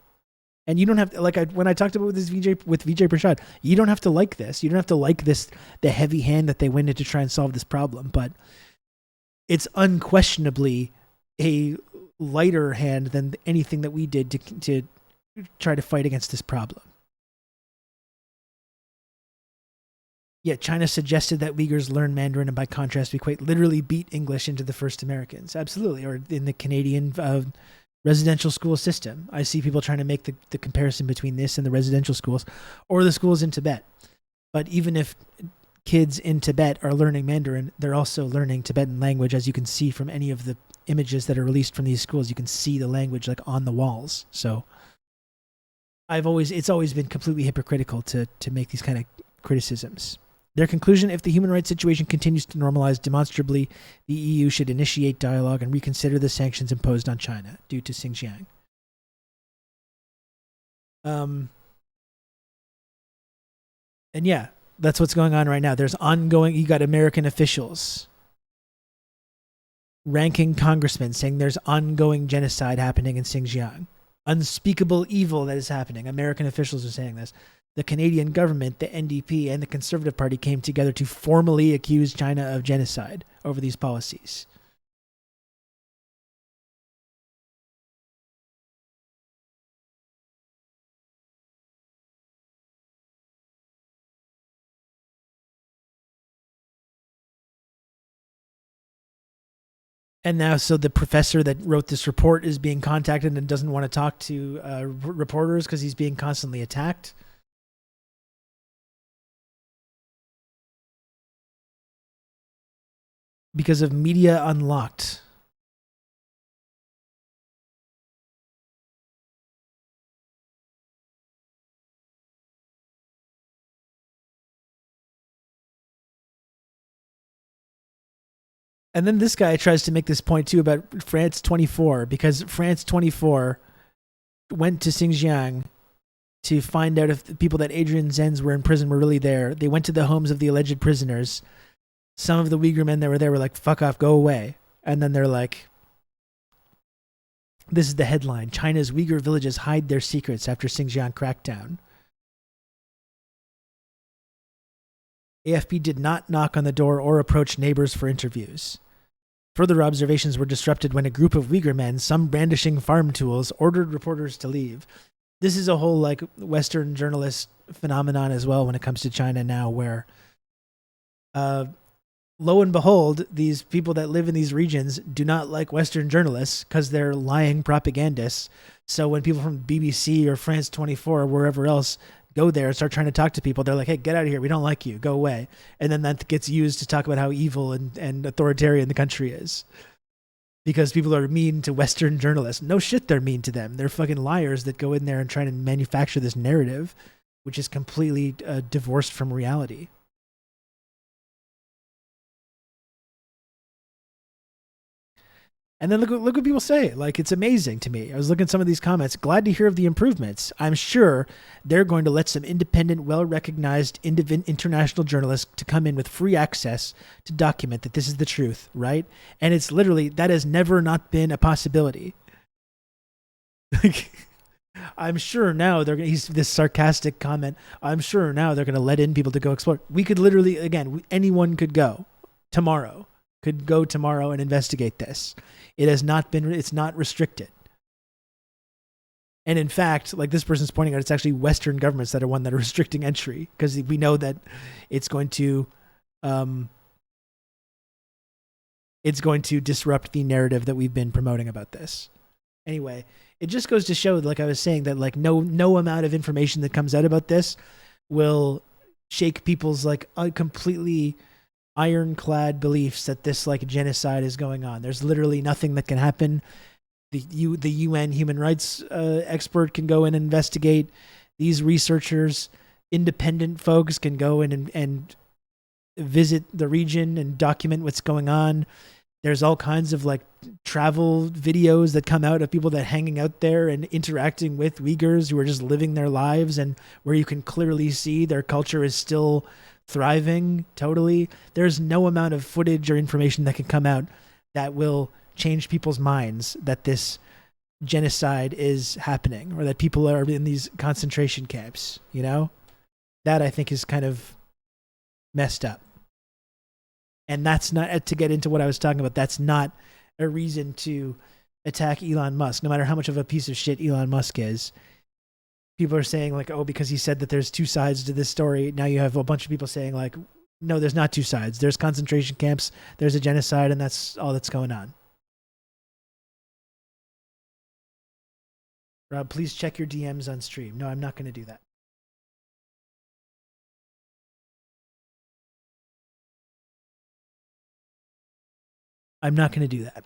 And you don't have to, when I talked about this with Vijay Prashad, you don't have to like this. You don't have to like this, the heavy hand that they went in to try and solve this problem. But it's unquestionably a lighter hand than anything that we did to try to fight against this problem. Yet China suggested that Uyghurs learn Mandarin and by contrast we quite literally beat English into the first Americans. Absolutely. Or in the Canadian residential school system. I see people trying to make the comparison between this and the residential schools or the schools in Tibet. But even if kids in Tibet are learning Mandarin, they're also learning Tibetan language, as you can see from any of the images that are released from these schools. You can see the language like on the walls. So it's always been completely hypocritical to make these kind of criticisms. Their conclusion, if the human rights situation continues to normalize demonstrably, the EU should initiate dialogue and reconsider the sanctions imposed on China due to Xinjiang. And yeah, that's what's going on right now. There's ongoing, you got American officials, ranking congressmen saying there's ongoing genocide happening in Xinjiang. Unspeakable evil that is happening. American officials are saying this. The Canadian government, the NDP, and the Conservative Party came together to formally accuse China of genocide over these policies. And now, so the professor that wrote this report is being contacted and doesn't want to talk to reporters because he's being constantly attacked. Because of Media Unlocked. And then this guy tries to make this point too about France 24, because France 24 went to Xinjiang to find out if the people that Adrian Zenz were in prison were really there. They went to the homes of the alleged prisoners. Some of the Uyghur men that were there were like, fuck off, go away. And then they're like, this is the headline: China's Uyghur villages hide their secrets after Xinjiang crackdown. AFP did not knock on the door or approach neighbors for interviews. Further observations were disrupted when a group of Uyghur men, some brandishing farm tools, ordered reporters to leave. This is a whole like Western journalist phenomenon as well when it comes to China now, where lo and behold, these people that live in these regions do not like Western journalists because they're lying propagandists. So when people from BBC or France 24 or wherever else go there and start trying to talk to people, they're like, hey, get out of here. We don't like you. Go away. And then that gets used to talk about how evil and authoritarian the country is. Because people are mean to Western journalists. No shit, they're mean to them. They're fucking liars that go in there and try to manufacture this narrative, which is completely divorced from reality. And then look what people say. Like, it's amazing to me. I was looking at some of these comments. Glad to hear of the improvements. I'm sure they're going to let some independent, well-recognized international journalists to come in with free access to document that this is the truth, right? And it's literally, that has never not been a possibility. Like, I'm sure now they're going to, this sarcastic comment, I'm sure now they're going to let in people to go explore. We could literally, again, anyone could go tomorrow and investigate this. It has not been, it's not restricted. And in fact, like this person's pointing out, it's actually Western governments that are one that are restricting entry, because we know that it's going to disrupt the narrative that we've been promoting about this. Anyway, it just goes to show, like I was saying, that like no amount of information that comes out about this will shake people's like completely ironclad beliefs that this like genocide is going on. There's literally nothing that can happen The UN human rights expert can go in and investigate. These researchers, independent folks, can go in and visit the region and document what's going on. There's all kinds of like travel videos that come out of people that hanging out there and interacting with Uyghurs who are just living their lives, and where you can clearly see their culture is still thriving totally. There's no amount of footage or information that can come out that will change people's minds that this genocide is happening or that people are in these concentration camps, you know? That I think is kind of messed up. And that's not, to get into what I was talking about, that's not a reason to attack Elon Musk, no matter how much of a piece of shit Elon Musk is. People are saying like, oh, because he said that there's two sides to this story. Now you have a bunch of people saying like, no, there's not two sides. There's concentration camps, there's a genocide, and that's all that's going on. Rob, please check your DMs on stream. No, I'm not going to do that. I'm not going to do that.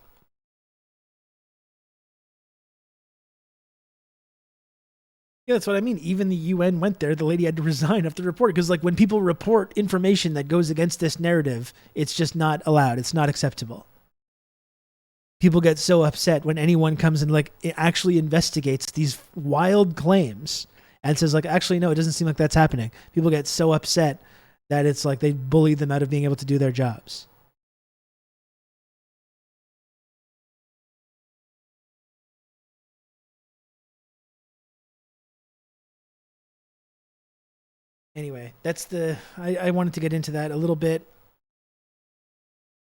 Yeah, that's what I mean. Even the UN went there. The lady had to resign after the report because, like, when people report information that goes against this narrative, it's just not allowed. It's not acceptable. People get so upset when anyone comes and, like, it actually investigates these wild claims and says, like, actually, no, it doesn't seem like that's happening. People get so upset that it's like they bully them out of being able to do their jobs. Anyway, that's I wanted to get into that a little bit.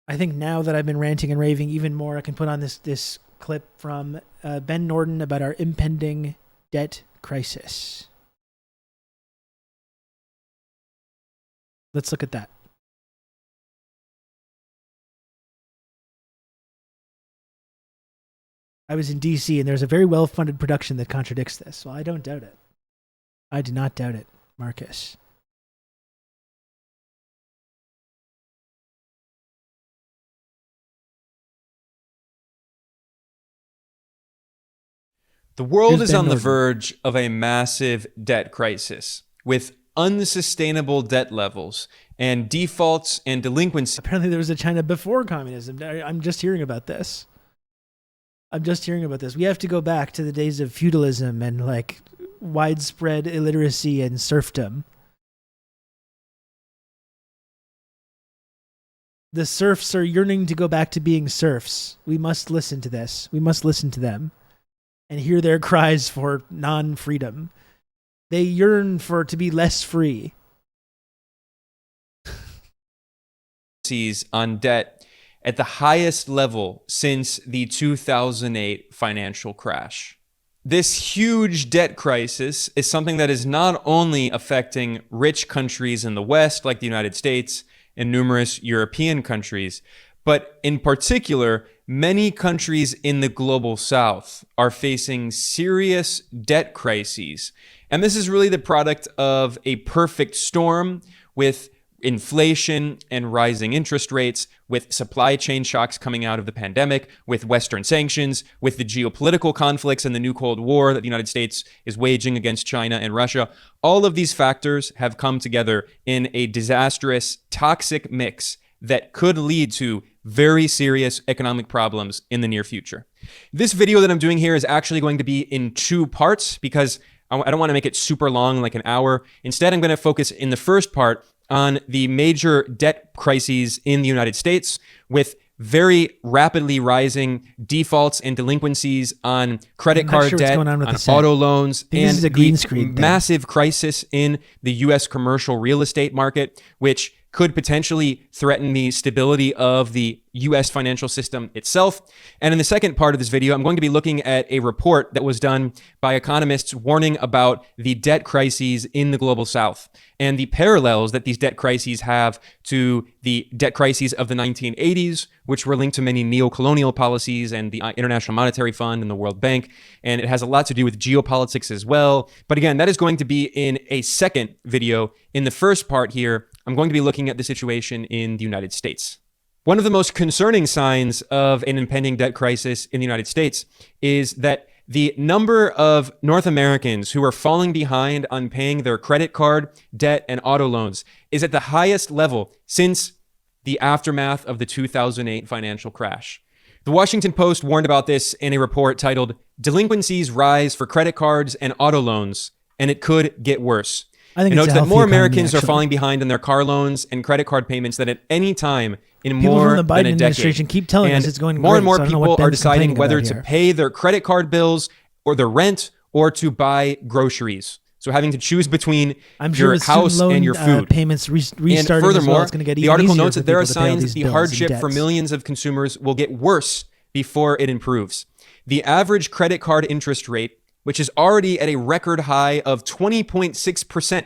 I think now that I've been ranting and raving even more, I can put on this clip from Ben Norden about our impending debt crisis. Let's look at that. I was in DC and there's a very well-funded production that contradicts this. Well, I don't doubt it. I do not doubt it. Marcus. The world is on the verge of a massive debt crisis with unsustainable debt levels and defaults and delinquency. Apparently there was a China before communism. I'm just hearing about this. We have to go back to the days of feudalism and like widespread illiteracy and serfdom. The serfs are yearning to go back to being serfs. We must listen to this. We must listen to them and hear their cries for non-freedom. They yearn to be less free. On debt at the highest level since the 2008 financial crash. This huge debt crisis is something that is not only affecting rich countries in the West, like the United States, and numerous European countries, but in particular, many countries in the global South are facing serious debt crises. And this is really the product of a perfect storm with inflation and rising interest rates, with supply chain shocks coming out of the pandemic, with Western sanctions, with the geopolitical conflicts and the new Cold War that the United States is waging against China and Russia. All of these factors have come together in a disastrous, toxic mix that could lead to very serious economic problems in the near future. This video that I'm doing here is actually going to be in two parts because I don't want to make it super long, like an hour. Instead, I'm going to focus in the first part on the major debt crises in the United States with very rapidly rising defaults and delinquencies on credit card debt, on auto loans, and the massive crisis in the U.S. commercial real estate market, which could potentially threaten the stability of the U.S. financial system itself. And in the second part of this video, I'm going to be looking at a report that was done by economists warning about the debt crises in the global South and the parallels that these debt crises have to the debt crises of the 1980s, which were linked to many neo-colonial policies and the International Monetary Fund and the World Bank. And it has a lot to do with geopolitics as well. But again, that is going to be in a second video. In the first part here, I'm going to be looking at the situation in the United States. One of the most concerning signs of an impending debt crisis in the United States is that the number of North Americans who are falling behind on paying their credit card, debt, and auto loans is at the highest level since the aftermath of the 2008 financial crash. The Washington Post warned about this in a report titled "Delinquencies Rise for Credit Cards and Auto Loans, and It Could Get Worse." I think It it's notes a that healthy more economy, Americans are actually. falling behind on their car loans and credit card payments than at any time in People more from the Biden than a administration decade. keep telling And us it's going more great, and more so I don't know people what are Ben's deciding complaining whether about to here. pay their credit card bills or their rent or to buy groceries. So having to choose between I'm sure your with student house loan and your food. payments restarting And as furthermore, well, it's going to get the even article easier notes for that there are people to pay all signs these that the bills and hardship for debts. millions of consumers will get worse before it improves. The average credit card interest rate, which is already at a record high of 20.6%,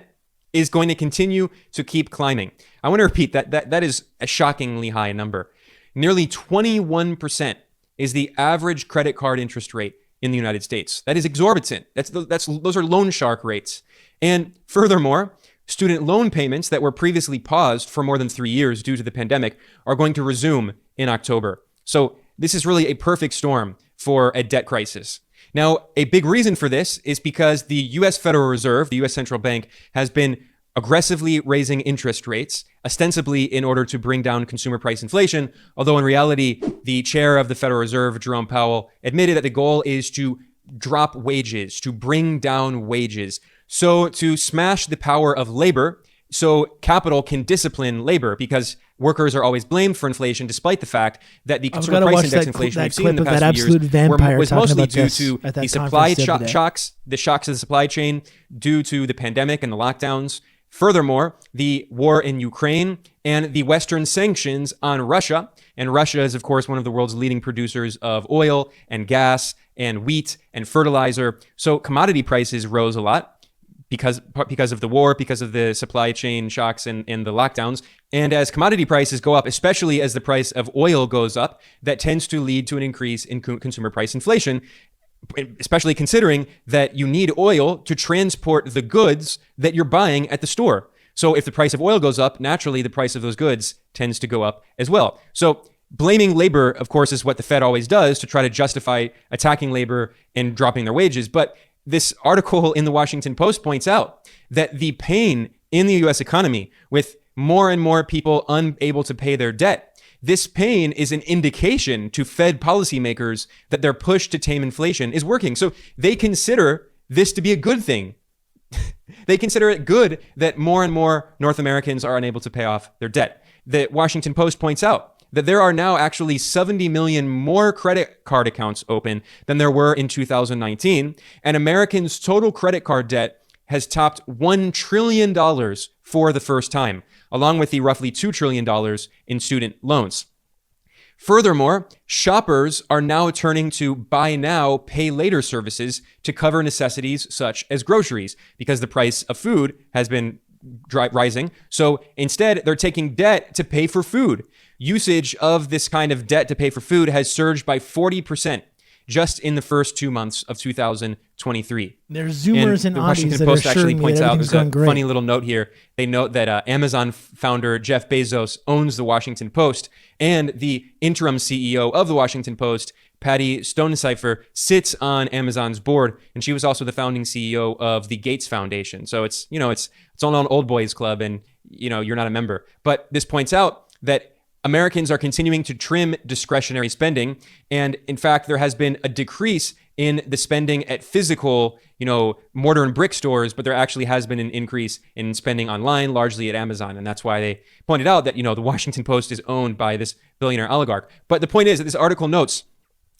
is going to continue to keep climbing. I want to repeat that is a shockingly high number. Nearly 21% is the average credit card interest rate in the United States. That is exorbitant. Those are loan shark rates. And furthermore, student loan payments that were previously paused for more than 3 years due to the pandemic are going to resume in October. So this is really a perfect storm for a debt crisis. Now, a big reason for this is because the U.S. Federal Reserve, the U.S. central bank, has been aggressively raising interest rates, ostensibly in order to bring down consumer price inflation, although in reality, the chair of the Federal Reserve, Jerome Powell, admitted that the goal is to drop wages, to bring down wages, so to smash the power of labor, so capital can discipline labor, because workers are always blamed for inflation, despite the fact that the consumer price index inflation we've seen in the past few years was mostly due to the supply shocks, the shocks of the supply chain due to the pandemic and the lockdowns. Furthermore, the war in Ukraine and the Western sanctions on Russia. And Russia is, of course, one of the world's leading producers of oil and gas and wheat and fertilizer. So commodity prices rose a lot because of the war, because of the supply chain shocks and the lockdowns. And as commodity prices go up, especially as the price of oil goes up, that tends to lead to an increase in consumer price inflation, especially considering that you need oil to transport the goods that you're buying at the store. So if the price of oil goes up, naturally the price of those goods tends to go up as well. So blaming labor, of course, is what the Fed always does to try to justify attacking labor and dropping their wages. But this article in the Washington Post points out that the pain in the U.S. economy, with more and more people unable to pay their debt, this pain is an indication to Fed policymakers that their push to tame inflation is working. So they consider this to be a good thing. They consider it good that more and more North Americans are unable to pay off their debt. The Washington Post points out that there are now actually 70 million more credit card accounts open than there were in 2019. And Americans' total credit card debt has topped $1 trillion for the first time, along with the roughly $2 trillion in student loans. Furthermore, shoppers are now turning to buy now, pay later services to cover necessities such as groceries, because the price of food has been rising. So instead, they're taking debt to pay for food. Usage of this kind of debt to pay for food has surged by 40% just in the first 2 months of 2023. There's Zoomers and the Audis Washington that Post are actually assuring me points that out, everything's there's going a great. funny little note here. They note that Amazon founder Jeff Bezos owns the Washington Post, and the interim CEO of the Washington Post, Patty Stonecipher, sits on Amazon's board, and she was also the founding CEO of the Gates Foundation. So it's all on old boys club, and you're not a member. But this points out that Americans are continuing to trim discretionary spending. And in fact, there has been a decrease in the spending at physical, mortar and brick stores, but there actually has been an increase in spending online, largely at Amazon. And that's why they pointed out that, the Washington Post is owned by this billionaire oligarch. But the point is that this article notes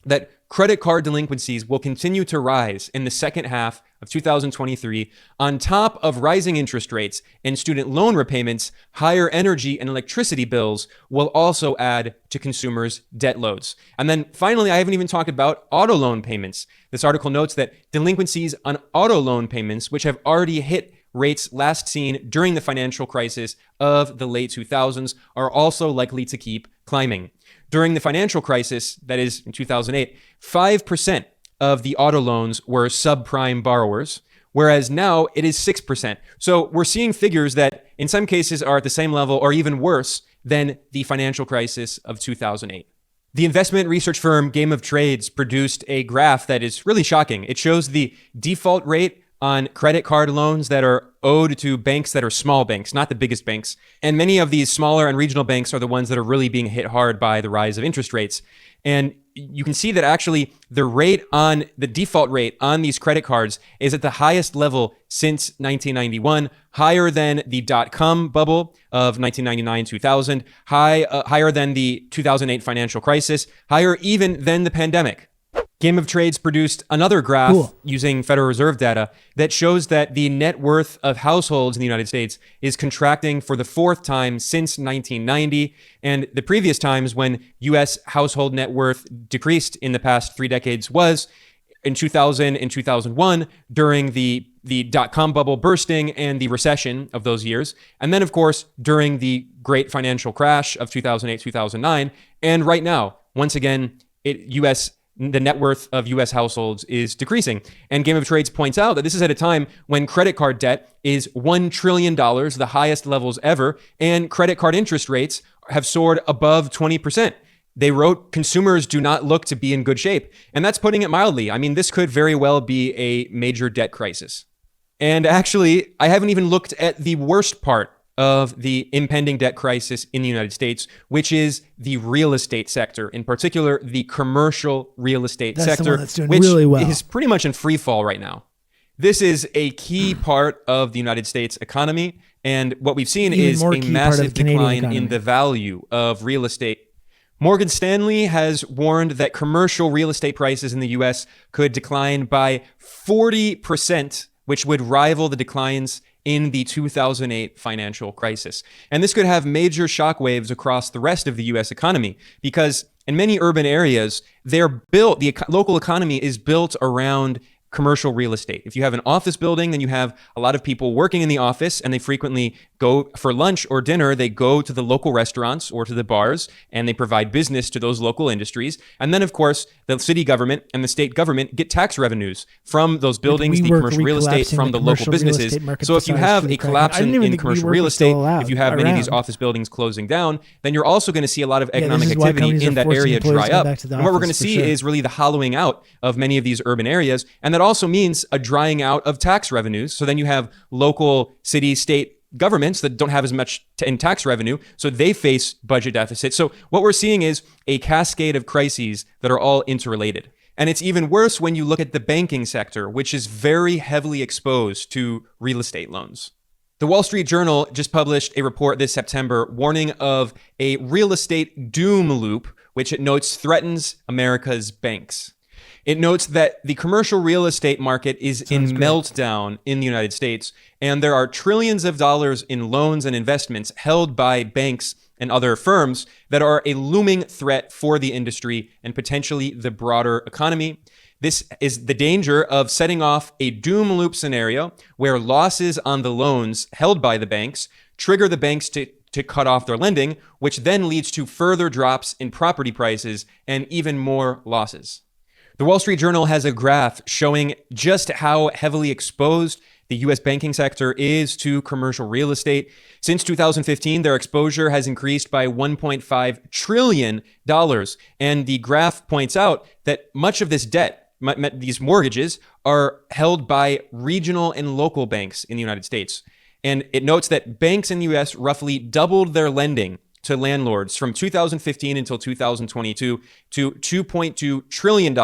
that credit card delinquencies will continue to rise in the second half of 2023 on top of rising interest rates and student loan repayments. Higher energy and electricity bills will also add to consumers' debt loads. And then finally, I haven't even talked about auto loan payments. This article notes that delinquencies on auto loan payments, which have already hit rates last seen during the financial crisis of the late 2000s, are also likely to keep climbing. During the financial crisis, that is in 2008, 5% of the auto loans were subprime borrowers, whereas now it is 6%. So we're seeing figures that in some cases are at the same level or even worse than the financial crisis of 2008. The investment research firm Game of Trades produced a graph that is really shocking. It shows the default rate on credit card loans that are owed to banks that are small banks, not the biggest banks. And many of these smaller and regional banks are the ones that are really being hit hard by the rise of interest rates. And you can see that actually the default rate on these credit cards is at the highest level since 1991, higher than the dot-com bubble of 1999-2000, higher than the 2008 financial crisis, higher even than the pandemic. Game of Trades produced another graph using Federal Reserve data that shows that the net worth of households in the United States is contracting for the fourth time since 1990. And the previous times when U.S. household net worth decreased in the past 3 decades was in 2000 and 2001 during the dot-com bubble bursting and the recession of those years. And then, of course, during the great financial crash of 2008, 2009. And right now, once again, the net worth of U.S. households is decreasing. And Game of Trades points out that this is at a time when credit card debt is $1 trillion, the highest levels ever, and credit card interest rates have soared above 20%. They wrote, consumers do not look to be in good shape. And that's putting it mildly. I mean, this could very well be a major debt crisis. And actually, I haven't even looked at the worst part of the impending debt crisis in the United States, which is the real estate sector, in particular, the commercial real estate sector, which really well. is pretty much in free fall right now. This is a key part of the United States economy. And what we've seen is a massive decline in the value of real estate. Morgan Stanley has warned that commercial real estate prices in the US could decline by 40%, which would rival the declines in the 2008 financial crisis. And this could have major shockwaves across the rest of the US economy because in many urban areas, the local economy is built around commercial real estate. If you have an office building, then you have a lot of people working in the office and they frequently go for lunch or dinner. They go to the local restaurants or to the bars and they provide business to those local industries. And then, of course, the city government and the state government get tax revenues from those buildings, the commercial real estate from the local businesses. So if you have a collapse in commercial real estate, if you have many of these office buildings closing down, then you're also going to see a lot of economic activity in that area dry up. And what we're going to see is really the hollowing out of many of these urban areas. And that also means a drying out of tax revenues. So then you have local, city, state governments that don't have as much in tax revenue, so they face budget deficits. So what we're seeing is a cascade of crises that are all interrelated. And it's even worse when you look at the banking sector, which is very heavily exposed to real estate loans. The Wall Street Journal just published a report this September warning of a real estate doom loop, which it notes threatens America's banks. It notes that the commercial real estate market is in meltdown in the United States, and there are trillions of dollars in loans and investments held by banks and other firms that are a looming threat for the industry and potentially the broader economy. This is the danger of setting off a doom loop scenario where losses on the loans held by the banks trigger the banks to cut off their lending, which then leads to further drops in property prices and even more losses. The Wall Street Journal has a graph showing just how heavily exposed the U.S. banking sector is to commercial real estate. Since 2015, their exposure has increased by $1.5 trillion. And the graph points out that much of this debt, these mortgages, are held by regional and local banks in the United States. And it notes that banks in the U.S. roughly doubled their lending to landlords from 2015 until 2022 to $2.2 trillion.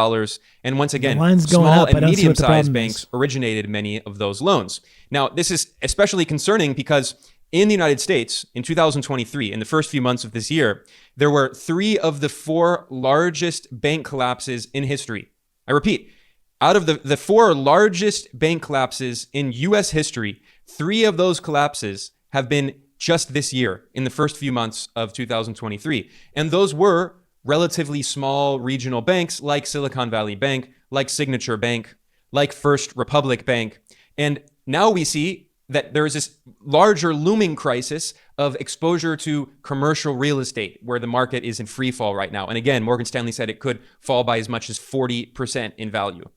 And once again, small and medium-sized banks originated many of those loans. Now, this is especially concerning because in the United States, in 2023, in the first few months of this year, there were 3 of the 4 largest bank collapses in history. I repeat, out of the 4 largest bank collapses in U.S. history, 3 of those collapses have been just this year, in the first few months of 2023. And those were relatively small regional banks like Silicon Valley Bank, like Signature Bank, like First Republic Bank. And now we see that there is this larger looming crisis of exposure to commercial real estate where the market is in free fall right now. And again, Morgan Stanley said it could fall by as much as 40% in value.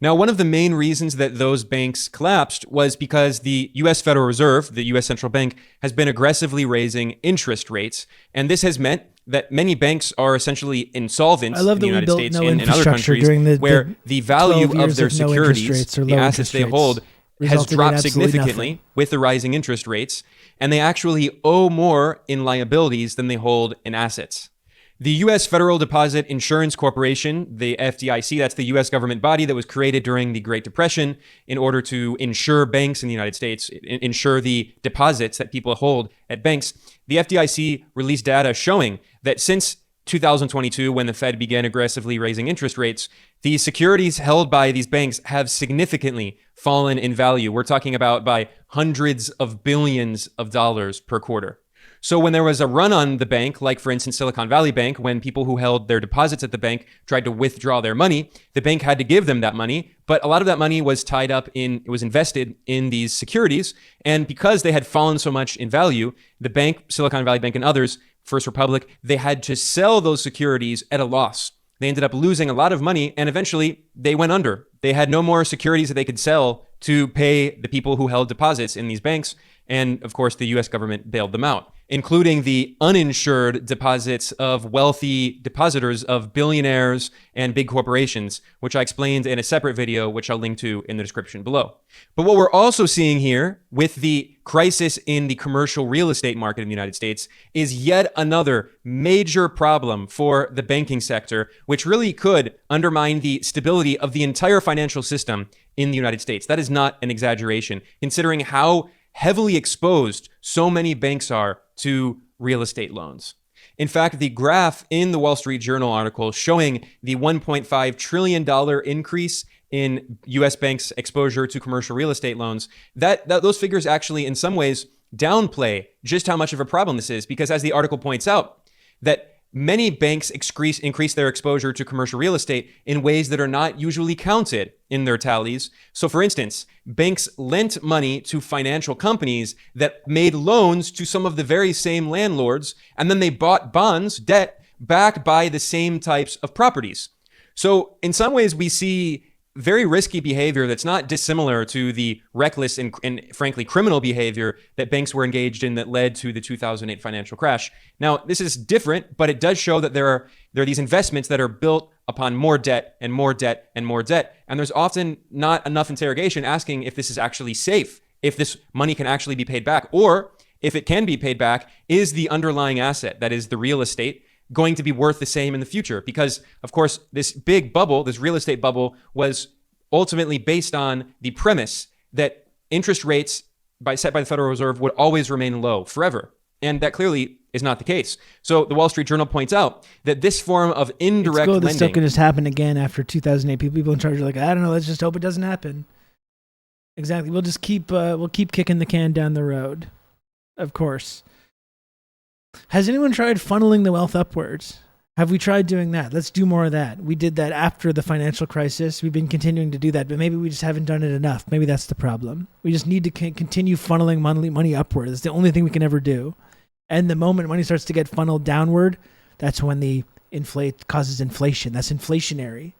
Now, one of the main reasons that those banks collapsed was because the US Federal Reserve, the US central bank, has been aggressively raising interest rates. And this has meant that many banks are essentially insolvent in the United States and in other countries where the value of their securities, the assets they hold, has dropped significantly with the rising interest rates. And they actually owe more in liabilities than they hold in assets. The U.S. Federal Deposit Insurance Corporation, the FDIC, that's the U.S. government body that was created during the Great Depression in order to insure banks in the United States, insure the deposits that people hold at banks. The FDIC released data showing that since 2022, when the Fed began aggressively raising interest rates, the securities held by these banks have significantly fallen in value. We're talking about by hundreds of billions of dollars per quarter. So when there was a run on the bank, like for instance, Silicon Valley Bank, when people who held their deposits at the bank tried to withdraw their money, the bank had to give them that money. But a lot of that money was tied up in, it was invested in these securities. And because they had fallen so much in value, the bank, Silicon Valley Bank and others, First Republic, they had to sell those securities at a loss. They ended up losing a lot of money and eventually they went under. They had no more securities that they could sell to pay the people who held deposits in these banks. And of course, the US government bailed them out, including the uninsured deposits of wealthy depositors of billionaires and big corporations, which I explained in a separate video, which I'll link to in the description below. But what we're also seeing here with the crisis in the commercial real estate market in the United States is yet another major problem for the banking sector, which really could undermine the stability of the entire financial system in the United States. That is not an exaggeration, considering how heavily exposed so many banks are to real estate loans. In fact, the graph in the Wall Street Journal article showing the $1.5 trillion increase in US banks' exposure to commercial real estate loans, those figures actually in some ways downplay just how much of a problem this is, because as the article points out, that many banks increase their exposure to commercial real estate in ways that are not usually counted in their tallies. So for instance, banks lent money to financial companies that made loans to some of the very same landlords, and then they bought bonds, debt, backed by the same types of properties. So in some ways, we see very risky behavior that's not dissimilar to the reckless and frankly criminal behavior that banks were engaged in that led to the 2008 financial crash. Now, this is different, but it does show that there are these investments that are built upon more debt and more debt and more debt. And there's often not enough interrogation asking if this is actually safe, if this money can actually be paid back, or if it can be paid back, is the underlying asset, that is the real estate, going to be worth the same in the future? Because, of course, this big bubble, this real estate bubble, was ultimately based on the premise that interest rates set by the Federal Reserve would always remain low forever. And that clearly is not the case. So the Wall Street Journal points out that this form of indirect lending... This stuff could just happen again after 2008. People in charge are like, I don't know, let's just hope it doesn't happen. Exactly. We'll just keep kicking the can down the road. Of course. Has anyone tried funneling the wealth upwards? Have we tried doing that? Let's do more of that. We did that after the financial crisis. We've been continuing to do that, but maybe we just haven't done it enough. Maybe that's the problem. We just need to continue funneling money upward. It's the only thing we can ever do. And the moment money starts to get funneled downward, that's when the causes inflation. That's inflationary.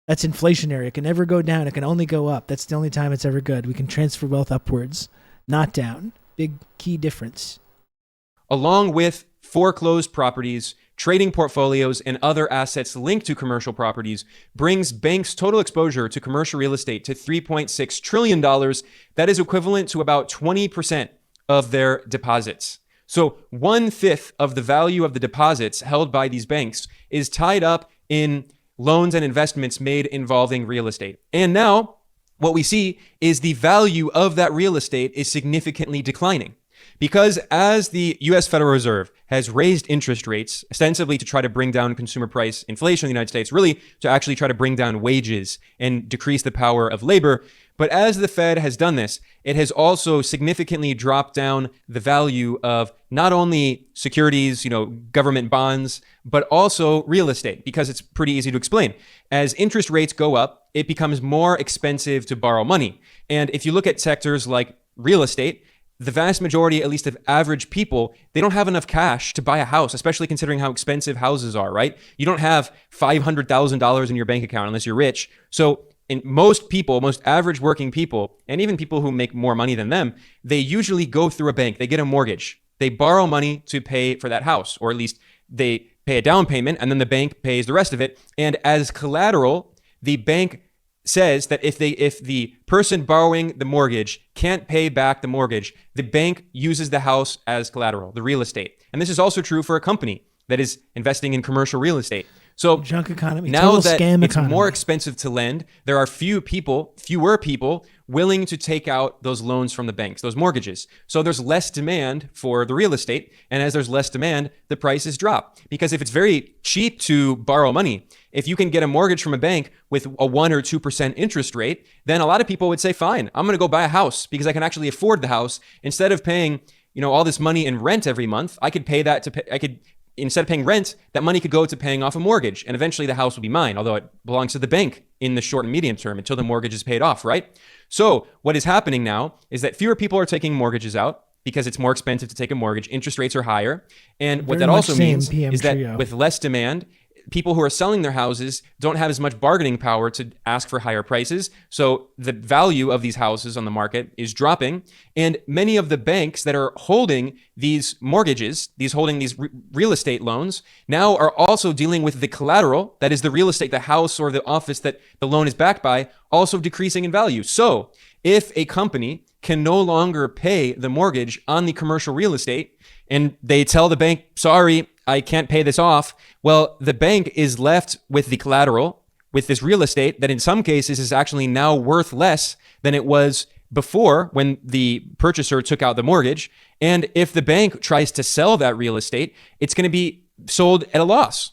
That's inflationary. It can never go down. It can only go up. That's the only time it's ever good. We can transfer wealth upwards, not down. Big key difference. Along with foreclosed properties, trading portfolios, and other assets linked to commercial properties, brings banks' total exposure to commercial real estate to $3.6 trillion. That is equivalent to about 20% of their deposits. So 1/5 of the value of the deposits held by these banks is tied up in loans and investments made involving real estate. And now what we see is the value of that real estate is significantly declining. Because as the US Federal Reserve has raised interest rates, ostensibly to try to bring down consumer price inflation in the United States, really to actually try to bring down wages and decrease the power of labor. But as the Fed has done this, it has also significantly dropped down the value of not only securities, government bonds, but also real estate, because it's pretty easy to explain. As interest rates go up, it becomes more expensive to borrow money. And if you look at sectors like real estate, the vast majority, at least of average people, they don't have enough cash to buy a house, especially considering how expensive houses are, right? You don't have $500,000 in your bank account unless you're rich. So in most people, most average working people, and even people who make more money than them, they usually go through a bank. They get a mortgage. They borrow money to pay for that house, or at least they pay a down payment, and then the bank pays the rest of it. And as collateral, the bank says that if the person borrowing the mortgage can't pay back the mortgage, the bank uses the house as collateral, the real estate. And this is also true for a company that is investing in commercial real estate. So junk economy, now that scam it's economy. more expensive to lend, there are fewer people willing to take out those loans from the banks, those mortgages. So there's less demand for the real estate. And as there's less demand, the prices drop. Because if it's very cheap to borrow money, if you can get a mortgage from a bank with a 1 or 2% interest rate, then a lot of people would say, fine, I'm going to go buy a house because I can actually afford the house. Instead of paying, all this money in rent every month, I could pay that instead of paying rent, that money could go to paying off a mortgage. And eventually the house will be mine, although it belongs to the bank in the short and medium term until the mortgage is paid off, right? So what is happening now is that fewer people are taking mortgages out because it's more expensive to take a mortgage. Interest rates are higher. And what that also means is that with less demand, people who are selling their houses don't have as much bargaining power to ask for higher prices. So the value of these houses on the market is dropping. And many of the banks that are holding these mortgages, holding these real estate loans, now are also dealing with the collateral, that is the real estate, the house or the office that the loan is backed by, also decreasing in value. So if a company can no longer pay the mortgage on the commercial real estate and they tell the bank, sorry, I can't pay this off. Well, the bank is left with the collateral, with this real estate that in some cases is actually now worth less than it was before when the purchaser took out the mortgage. And if the bank tries to sell that real estate, it's going to be sold at a loss.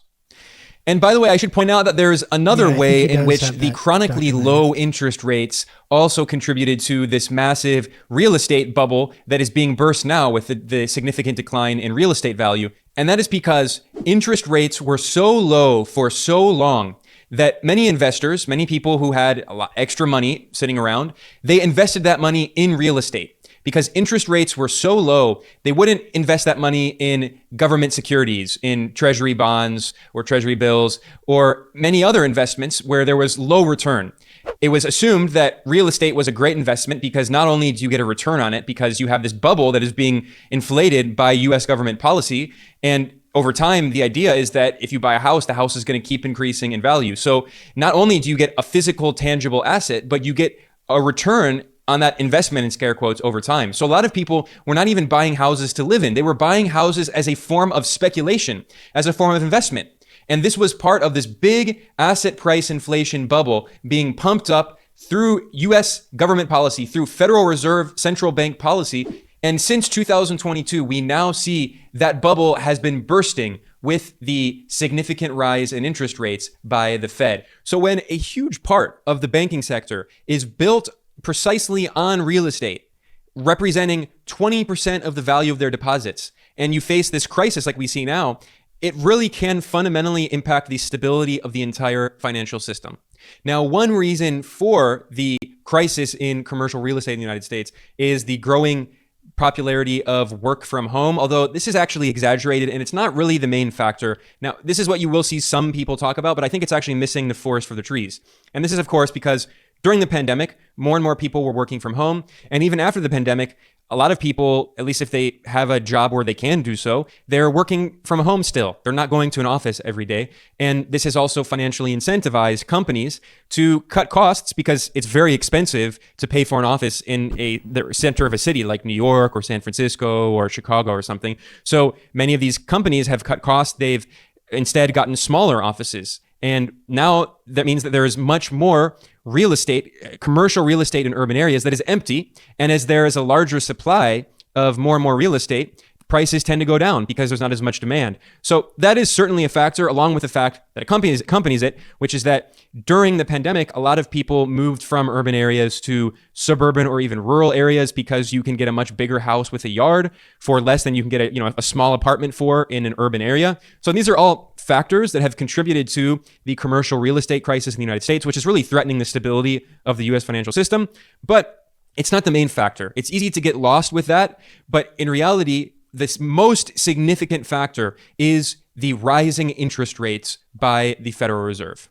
And by the way, I should point out that there's another way in which the chronically low interest rates also contributed to this massive real estate bubble that is being burst now with the significant decline in real estate value. And that is because interest rates were so low for so long that many investors, many people who had a lot extra money sitting around, they invested that money in real estate. Because interest rates were so low, they wouldn't invest that money in government securities, in treasury bonds or treasury bills, or many other investments where there was low return. It was assumed that real estate was a great investment because not only do you get a return on it, because you have this bubble that is being inflated by US government policy, and over time, the idea is that if you buy a house, the house is going to keep increasing in value. So not only do you get a physical, tangible asset, but you get a return on that investment in scare quotes over time. So a lot of people were not even buying houses to live in. They were buying houses as a form of speculation, as a form of investment. And this was part of this big asset price inflation bubble being pumped up through US government policy, through Federal Reserve central bank policy. And since 2022, we now see that bubble has been bursting with the significant rise in interest rates by the Fed. So when a huge part of the banking sector is built precisely on real estate, representing 20% of the value of their deposits, and you face this crisis like we see now, it really can fundamentally impact the stability of the entire financial system. Now, one reason for the crisis in commercial real estate in the United States is the growing popularity of work from home, although this is actually exaggerated and it's not really the main factor. Now, this is what you will see some people talk about, but I think it's actually missing the forest for the trees. And this is, of course, because during the pandemic, more and more people were working from home. And even after the pandemic, a lot of people, at least if they have a job where they can do so, they're working from home still. They're not going to an office every day. And this has also financially incentivized companies to cut costs because it's very expensive to pay for an office in the center of a city like New York or San Francisco or Chicago or something. So many of these companies have cut costs. They've instead gotten smaller offices. And now that means that there is much more real estate, commercial real estate in urban areas that is empty. And as there is a larger supply of more and more real estate, prices tend to go down because there's not as much demand. So that is certainly a factor, along with the fact that accompanies it, which is that during the pandemic, a lot of people moved from urban areas to suburban or even rural areas because you can get a much bigger house with a yard for less than you can get a small apartment for in an urban area. So these are all factors that have contributed to the commercial real estate crisis in the United States, which is really threatening the stability of the US financial system. But it's not the main factor. It's easy to get lost with that. But in reality, this most significant factor is the rising interest rates by the Federal Reserve.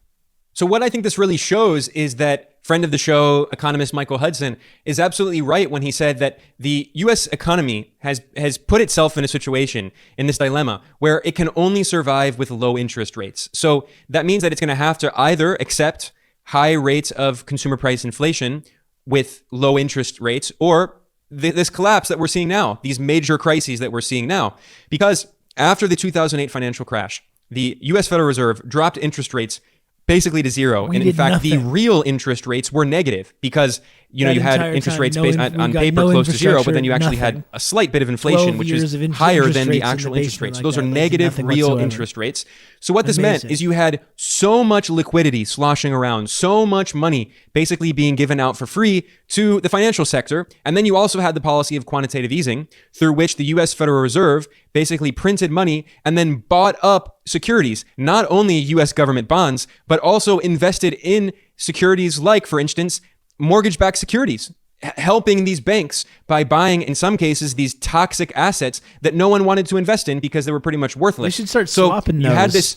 So what I think this really shows is that friend of the show, economist Michael Hudson, is absolutely right when he said that the U.S. economy has put itself in a situation, in this dilemma, where it can only survive with low interest rates. So that means that it's going to have to either accept high rates of consumer price inflation with low interest rates, or this collapse that we're seeing now, these major crises that we're seeing now. Because after the 2008 financial crash, the U.S. Federal Reserve dropped interest rates basically to zero. And in fact, the real interest rates were negative because, you had interest rates based on paper close to zero, but then you actually had a slight bit of inflation, which is higher than the actual interest rates. So those are negative real interest rates. So what this meant is you had so much liquidity sloshing around, so much money basically being given out for free to the financial sector. And then you also had the policy of quantitative easing, through which the US Federal Reserve basically printed money and then bought up securities, not only US government bonds, but also invested in securities like, for instance, mortgage-backed securities, helping these banks by buying, in some cases, these toxic assets that no one wanted to invest in because they were pretty much worthless. We should start swapping those. You had this.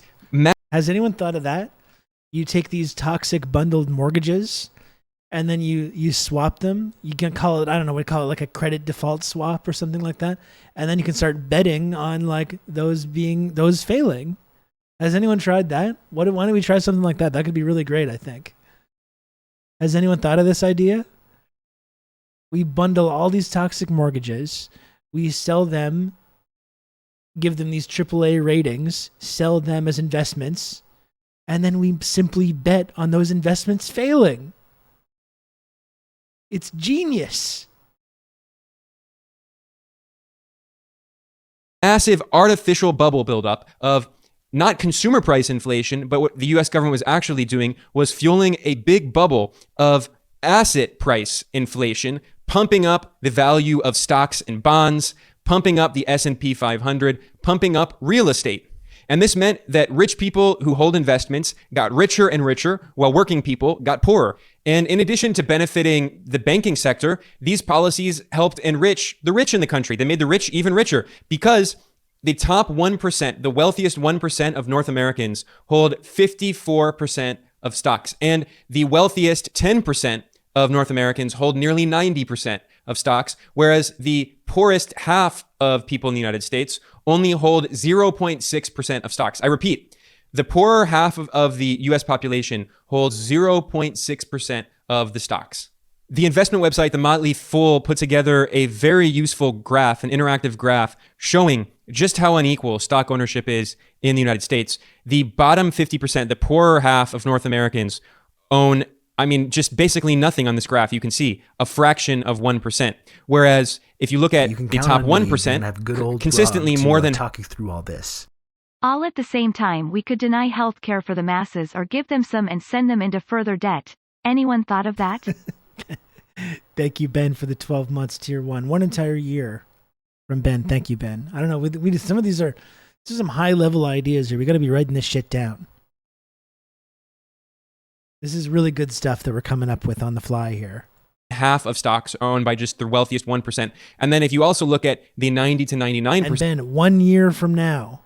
Has anyone thought of that? You take these toxic bundled mortgages and then you swap them. You can call it, I don't know, we call it like a credit default swap or something like that. And then you can start betting on like those failing. Has anyone tried that? Why don't we try something like that? That could be really great, I think. Has anyone thought of this idea? We bundle all these toxic mortgages. We sell them, give them these AAA ratings, sell them as investments, and then we simply bet on those investments failing. It's genius. Massive artificial bubble buildup of not consumer price inflation, but what the US government was actually doing was fueling a big bubble of asset price inflation, pumping up the value of stocks and bonds, pumping up the S&P 500, pumping up real estate. And this meant that rich people who hold investments got richer and richer, while working people got poorer. And in addition to benefiting the banking sector, these policies helped enrich the rich in the country. They made the rich even richer because the top 1%, the wealthiest 1% of North Americans hold 54% of stocks. And the wealthiest 10% of North Americans hold nearly 90% of stocks, whereas the poorest half of people in the United States only hold 0.6% of stocks. I repeat, the poorer half of the US population holds 0.6% of the stocks. The investment website, The Motley Fool, put together a very useful graph, an interactive graph, showing just how unequal stock ownership is in the United States. The bottom 50%, the poorer half of North Americans, own, just basically nothing on this graph. You can see a fraction of 1%. Whereas if you look at the top 1%, consistently more than talk you through all this. All at the same time, we could deny health care for the masses or give them some and send them into further debt. Anyone thought of that? Thank you, Ben, for the 12 months tier 1 entire year from Ben. Thank you, Ben. I don't know. We some of these are some high level ideas here. We got to be writing this shit down. This is really good stuff that we're coming up with on the fly here. Half of stocks are owned by just the wealthiest 1%. And then if you also look at the 90 to 99%. And Ben, 1 year from now,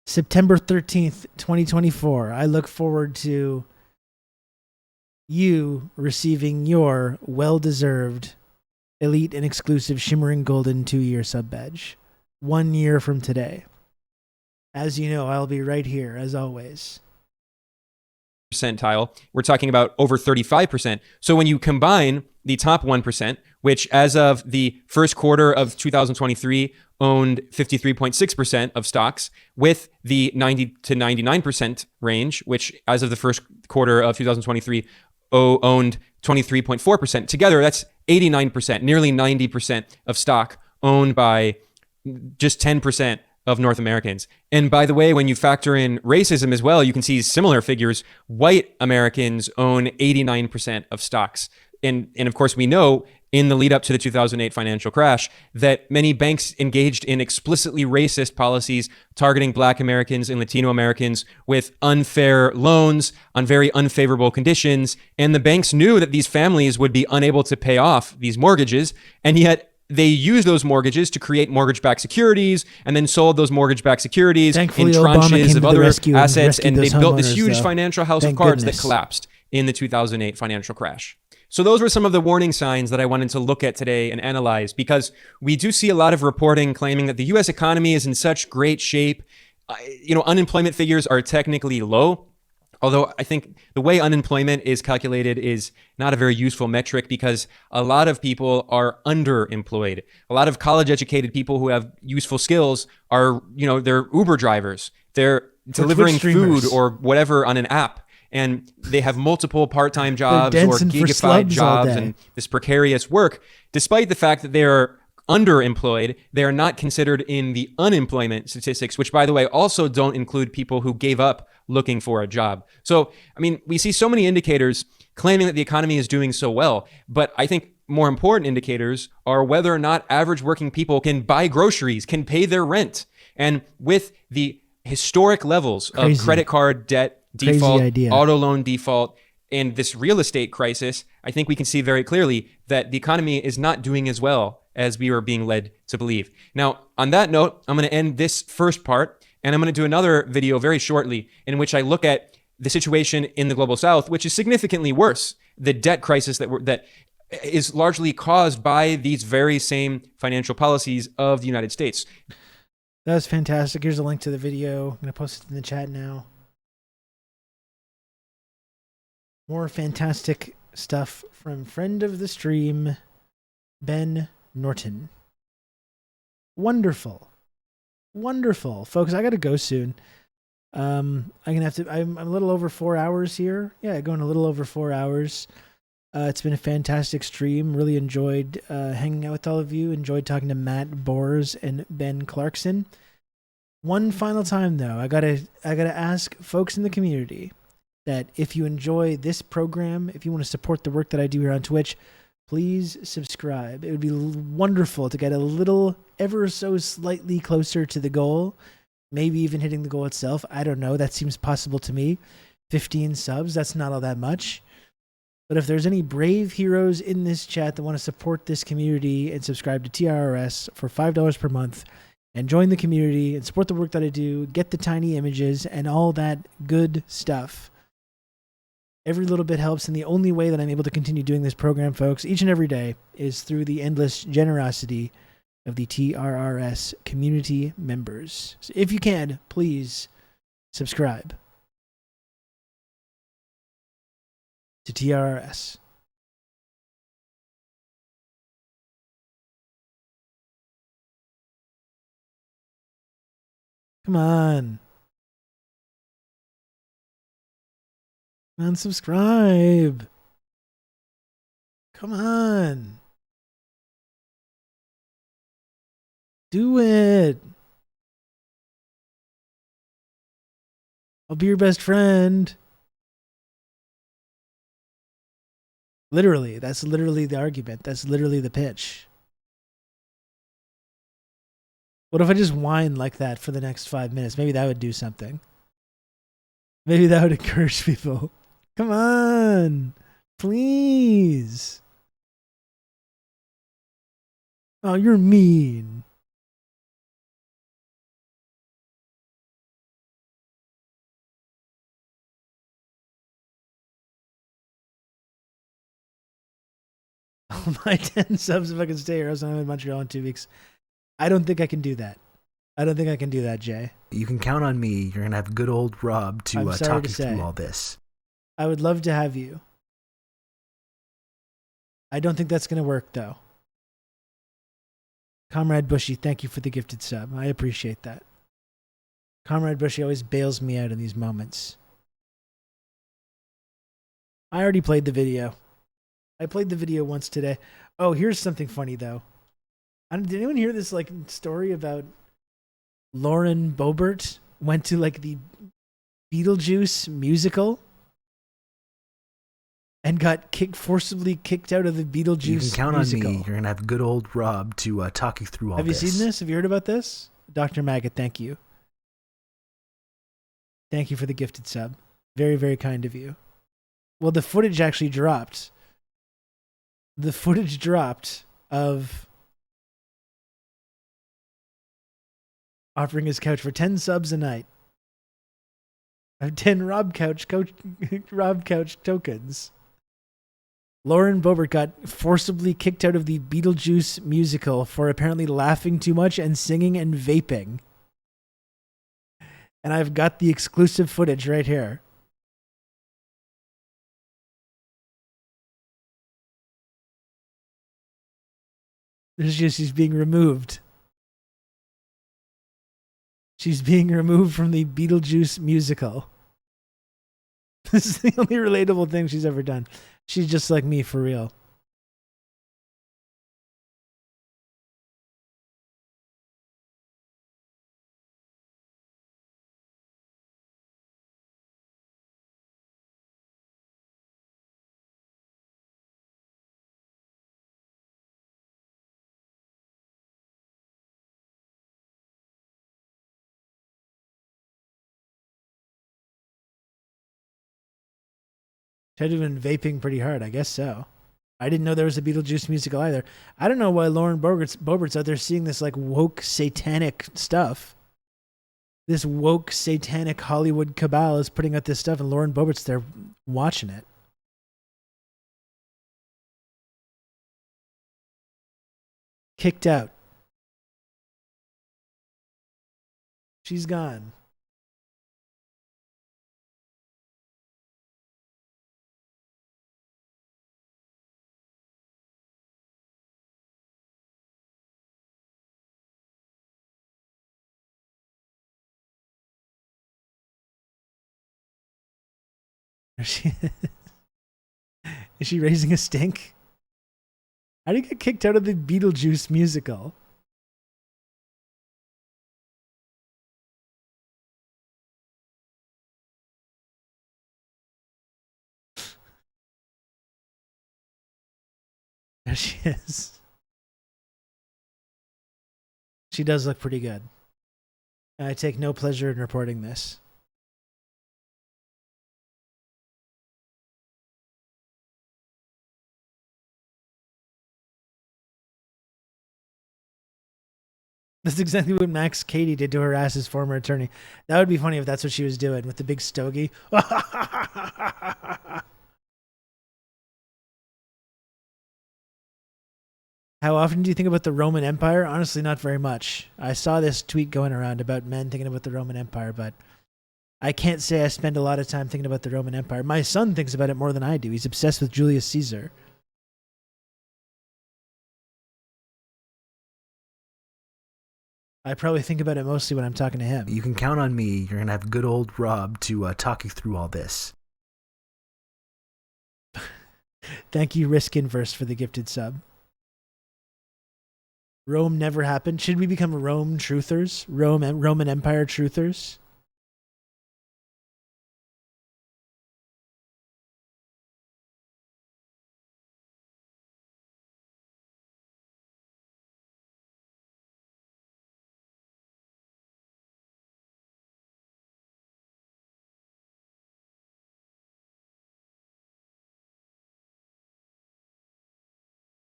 September 13th, 2024, I look forward to you receiving your well-deserved elite and exclusive shimmering golden 2-year sub badge 1 year from today. As you know, I'll be right here as always. Percentile, we're talking about over 35%. So when you combine the top 1%, which as of the first quarter of 2023 owned 53.6% of stocks, with the 90 to 99% range, which as of the first quarter of 2023 owned 23.4%. Together, that's 89%, nearly 90% of stock owned by just 10% of North Americans. And by the way, when you factor in racism as well, you can see similar figures. White Americans own 89% of stocks. And of course, we know in the lead up to the 2008 financial crash that many banks engaged in explicitly racist policies targeting Black Americans and Latino Americans with unfair loans on very unfavorable conditions. And the banks knew that these families would be unable to pay off these mortgages. And yet they used those mortgages to create mortgage-backed securities and then sold those mortgage-backed securities Thankfully, in tranches of other assets. And they built this huge financial house of cards that collapsed. in the 2008 financial crash. So those were some of the warning signs that I wanted to look at today and analyze, because we do see a lot of reporting claiming that the US economy is in such great shape. Unemployment figures are technically low. Although I think the way unemployment is calculated is not a very useful metric, because a lot of people are underemployed. A lot of college educated people who have useful skills are, they're Uber drivers. They're delivering food or whatever on an app. And they have multiple part-time jobs or gigafied jobs and this precarious work. Despite the fact that they are underemployed, they are not considered in the unemployment statistics, which, by the way, also don't include people who gave up looking for a job. So, we see so many indicators claiming that the economy is doing so well, but I think more important indicators are whether or not average working people can buy groceries, can pay their rent. And with the historic levels of credit card debt default, auto loan default, and this real estate crisis, I think we can see very clearly that the economy is not doing as well as we are being led to believe. Now, on that note, I'm going to end this first part, and I'm going to do another video very shortly in which I look at the situation in the global south, which is significantly worse. The debt crisis that is largely caused by these very same financial policies of the United States. That was fantastic. Here's a link to the video. I'm going to post it in the chat now. More fantastic stuff from friend of the stream, Ben Norton. Wonderful. Wonderful. Folks, I got to go soon. I'm a little over 4 hours here. Yeah, going a little over 4 hours. It's been a fantastic stream. Really enjoyed hanging out with all of you. Enjoyed talking to Matt Bors and Ben Clarkson. One final time though, I gotta ask folks in the community that if you enjoy this program, if you want to support the work that I do here on Twitch, please subscribe. It would be wonderful to get a little, ever so slightly closer to the goal. Maybe even hitting the goal itself. I don't know. That seems possible to me. 15 subs, that's not all that much. But if there's any brave heroes in this chat that want to support this community and subscribe to TRRS for $5 per month and join the community and support the work that I do, get the tiny images and all that good stuff, every little bit helps, and the only way that I'm able to continue doing this program, folks, each and every day, is through the endless generosity of the TRRS community members. So if you can, please subscribe to TRRS. Come on. Unsubscribe. Come on. Do it. I'll be your best friend. Literally, that's literally the argument. That's literally the pitch. What if I just whine like that for the next 5 minutes? Maybe that would do something. Maybe that would encourage people. Come on, please. Oh, you're mean. I'll buy 10 subs if I can stay here. Else I'm in Montreal in 2 weeks. I don't think I can do that. I don't think I can do that, Jay. You can count on me. You're going to have good old Rob to talk you through all this. I would love to have you. I don't think that's going to work, though. Comrade Bushy, thank you for the gifted sub. I appreciate that. Comrade Bushy always bails me out in these moments. I already played the video. I played the video once today. Oh, here's something funny, though. Did anyone hear this story about Lauren Boebert went to the Beetlejuice musical and got forcibly kicked out of the Beetlejuice musical? You can count on me. You're going to have good old Rob to talk you through all this. Have you seen this? Have you heard about this? Dr. Maggot, thank you. Thank you for the gifted sub. Very, very kind of you. Well, the footage actually dropped. The footage dropped of offering his couch for 10 subs a night. of 10 Rob Couch tokens. Lauren Boebert got forcibly kicked out of the Beetlejuice musical for apparently laughing too much and singing and vaping. And I've got the exclusive footage right here. She's being removed. She's being removed from the Beetlejuice musical. This is the only relatable thing she's ever done. She's just like me for real. Should have been vaping pretty hard, I guess so. I didn't know there was a Beetlejuice musical either. I don't know why Lauren Boebert's out there seeing this like woke satanic stuff. This woke satanic Hollywood cabal is putting out this stuff, and Lauren Boebert's there watching it. Kicked out. She's gone. Is she raising a stink? How do you get kicked out of the Beetlejuice musical? There she is. She does look pretty good. I take no pleasure in reporting this. That's exactly what Max Cady did to harass former attorney. That would be funny if that's what she was doing with the big stogie. How often do you think about the Roman Empire? Honestly, not very much. I saw this tweet going around about men thinking about the Roman Empire, but I can't say I spend a lot of time thinking about the Roman Empire. My son thinks about it more than I do. He's obsessed with Julius Caesar. I probably think about it mostly when I'm talking to him. You can count on me. You're going to have good old Rob to talk you through all this. Thank you, Risk Inverse, for the gifted sub. Rome never happened. Should we become Rome truthers? Roman Empire truthers?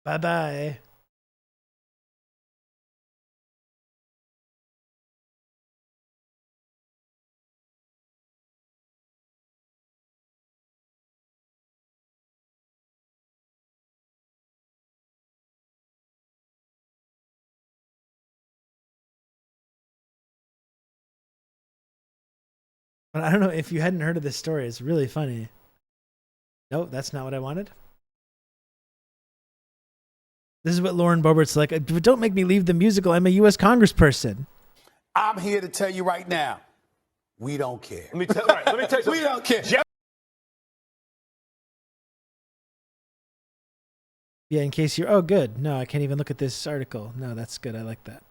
Bye-bye. But I don't know if you hadn't heard of this story. It's really funny. No, that's not what I wanted. This is what Lauren Boebert's like. Don't make me leave the musical. I'm a U.S. congressperson. I'm here to tell you right now, we don't care. Let me tell you. We don't care. Yeah, in case you're... Oh, good. No, I can't even look at this article. No, that's good. I like that.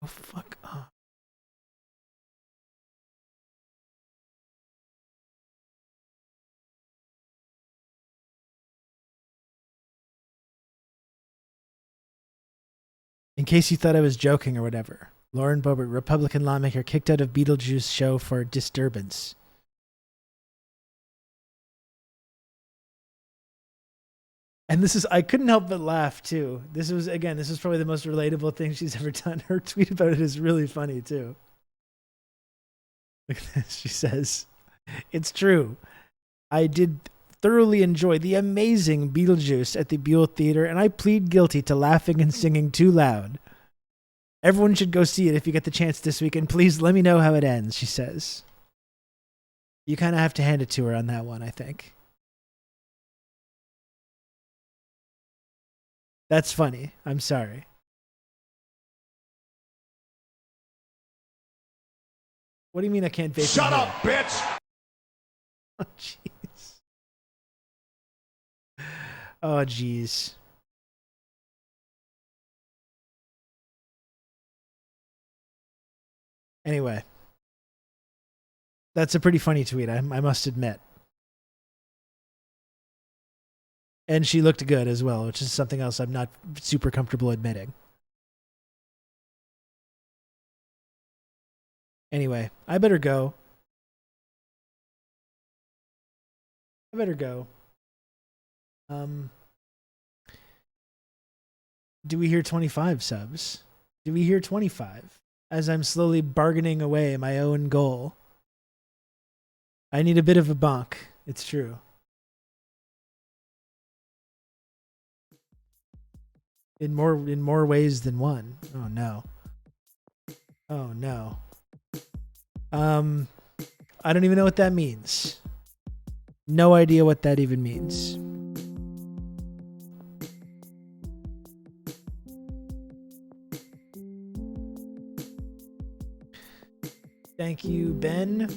Oh, fuck off. In case you thought I was joking or whatever. Lauren Boebert, Republican lawmaker, kicked out of Beetlejuice show for disturbance. And this is, I couldn't help but laugh too. This is probably the most relatable thing she's ever done. Her tweet about it is really funny too. Look at this. She says, It's true. I did thoroughly enjoy the amazing Beetlejuice at the Buell Theater, and I plead guilty to laughing and singing too loud. Everyone should go see it if you get the chance this weekend. Please let me know how it ends, she says. You kind of have to hand it to her on that one, I think. That's funny. I'm sorry. What do you mean I can't vape? Shut up, bitch! Oh, jeez. Oh, jeez. Anyway. That's a pretty funny tweet, I must admit. And she looked good as well, which is something else I'm not super comfortable admitting. Anyway, I better go. Do we hear 25 subs? Do we hear 25? As I'm slowly bargaining away my own goal. I need a bit of a bonk. It's true. In more ways than one. Oh no. Oh no. I don't even know what that means. No idea what that even means. Thank you, Ben.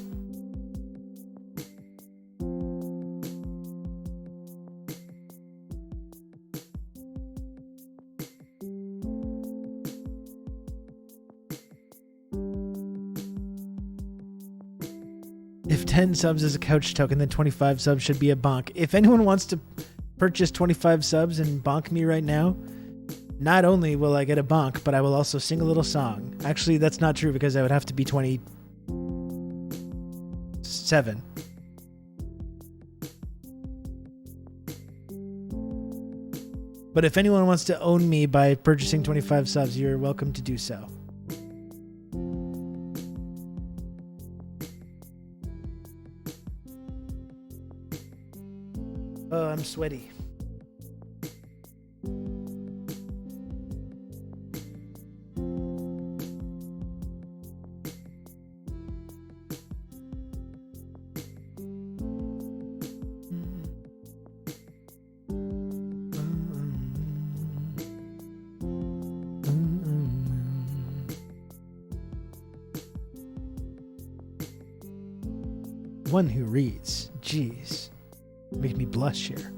If 10 subs is a couch token, then 25 subs should be a bonk. If anyone wants to purchase 25 subs and bonk me right now, not only will I get a bonk, but I will also sing a little song. Actually, that's not true because I would have to be 27. But if anyone wants to own me by purchasing 25 subs, you're welcome to do so. Oh, I'm sweaty. One who reads. Jeez. Make me blush here.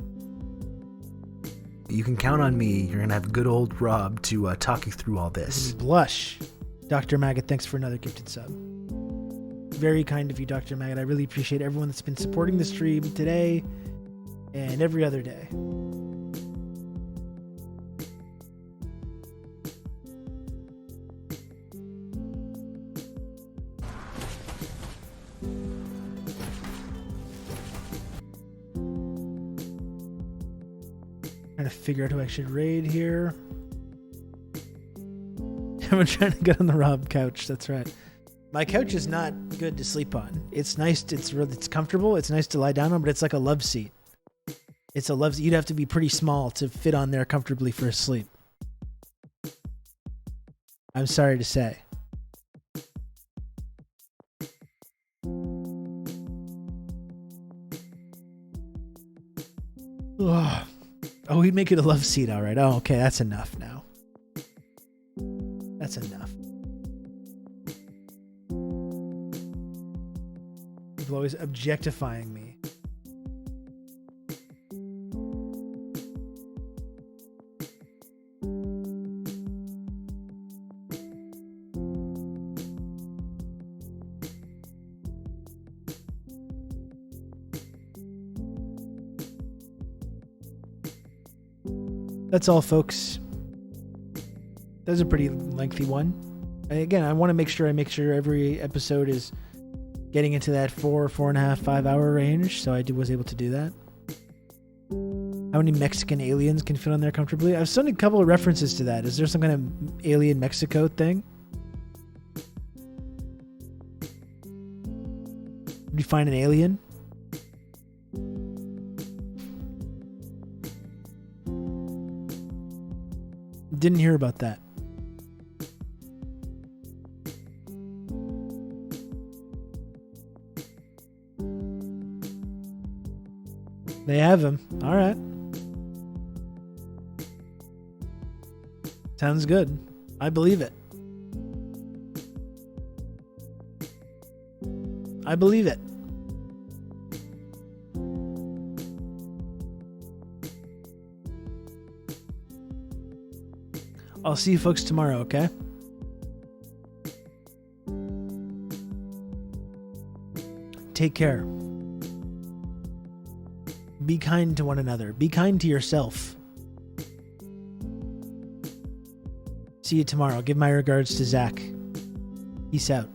You can count on me. You're going to have good old Rob to talk you through all this. Blush. Dr. Maggot, thanks for another gifted sub. Very kind of you, Dr. Maggot. I really appreciate everyone that's been supporting the stream today and every other day. Trying to figure out who I should raid here. I'm trying to get on the Rob couch. That's right. My couch is not good to sleep on. It's nice. It's comfortable. It's nice to lie down on, but it's like a love seat. It's a love seat. You'd have to be pretty small to fit on there comfortably for sleep. I'm sorry to say. Ugh. Oh, we'd make it a love seat, all right. Oh, okay, that's enough now. That's enough. People always objectifying me. That's all, folks. That was a pretty lengthy one. Again, I want to make sure every episode is getting into that 4.5, 5 hour range. So I was able to do that. How many Mexican aliens can fit on there comfortably? I've seen a couple of references to that. Is there some kind of alien Mexico thing? Did you find an alien? Didn't hear about that. They have him. All right. Sounds good. I believe it. I believe it. I'll see you folks tomorrow, okay? Take care. Be kind to one another. Be kind to yourself. See you tomorrow. Give my regards to Zach. Peace out.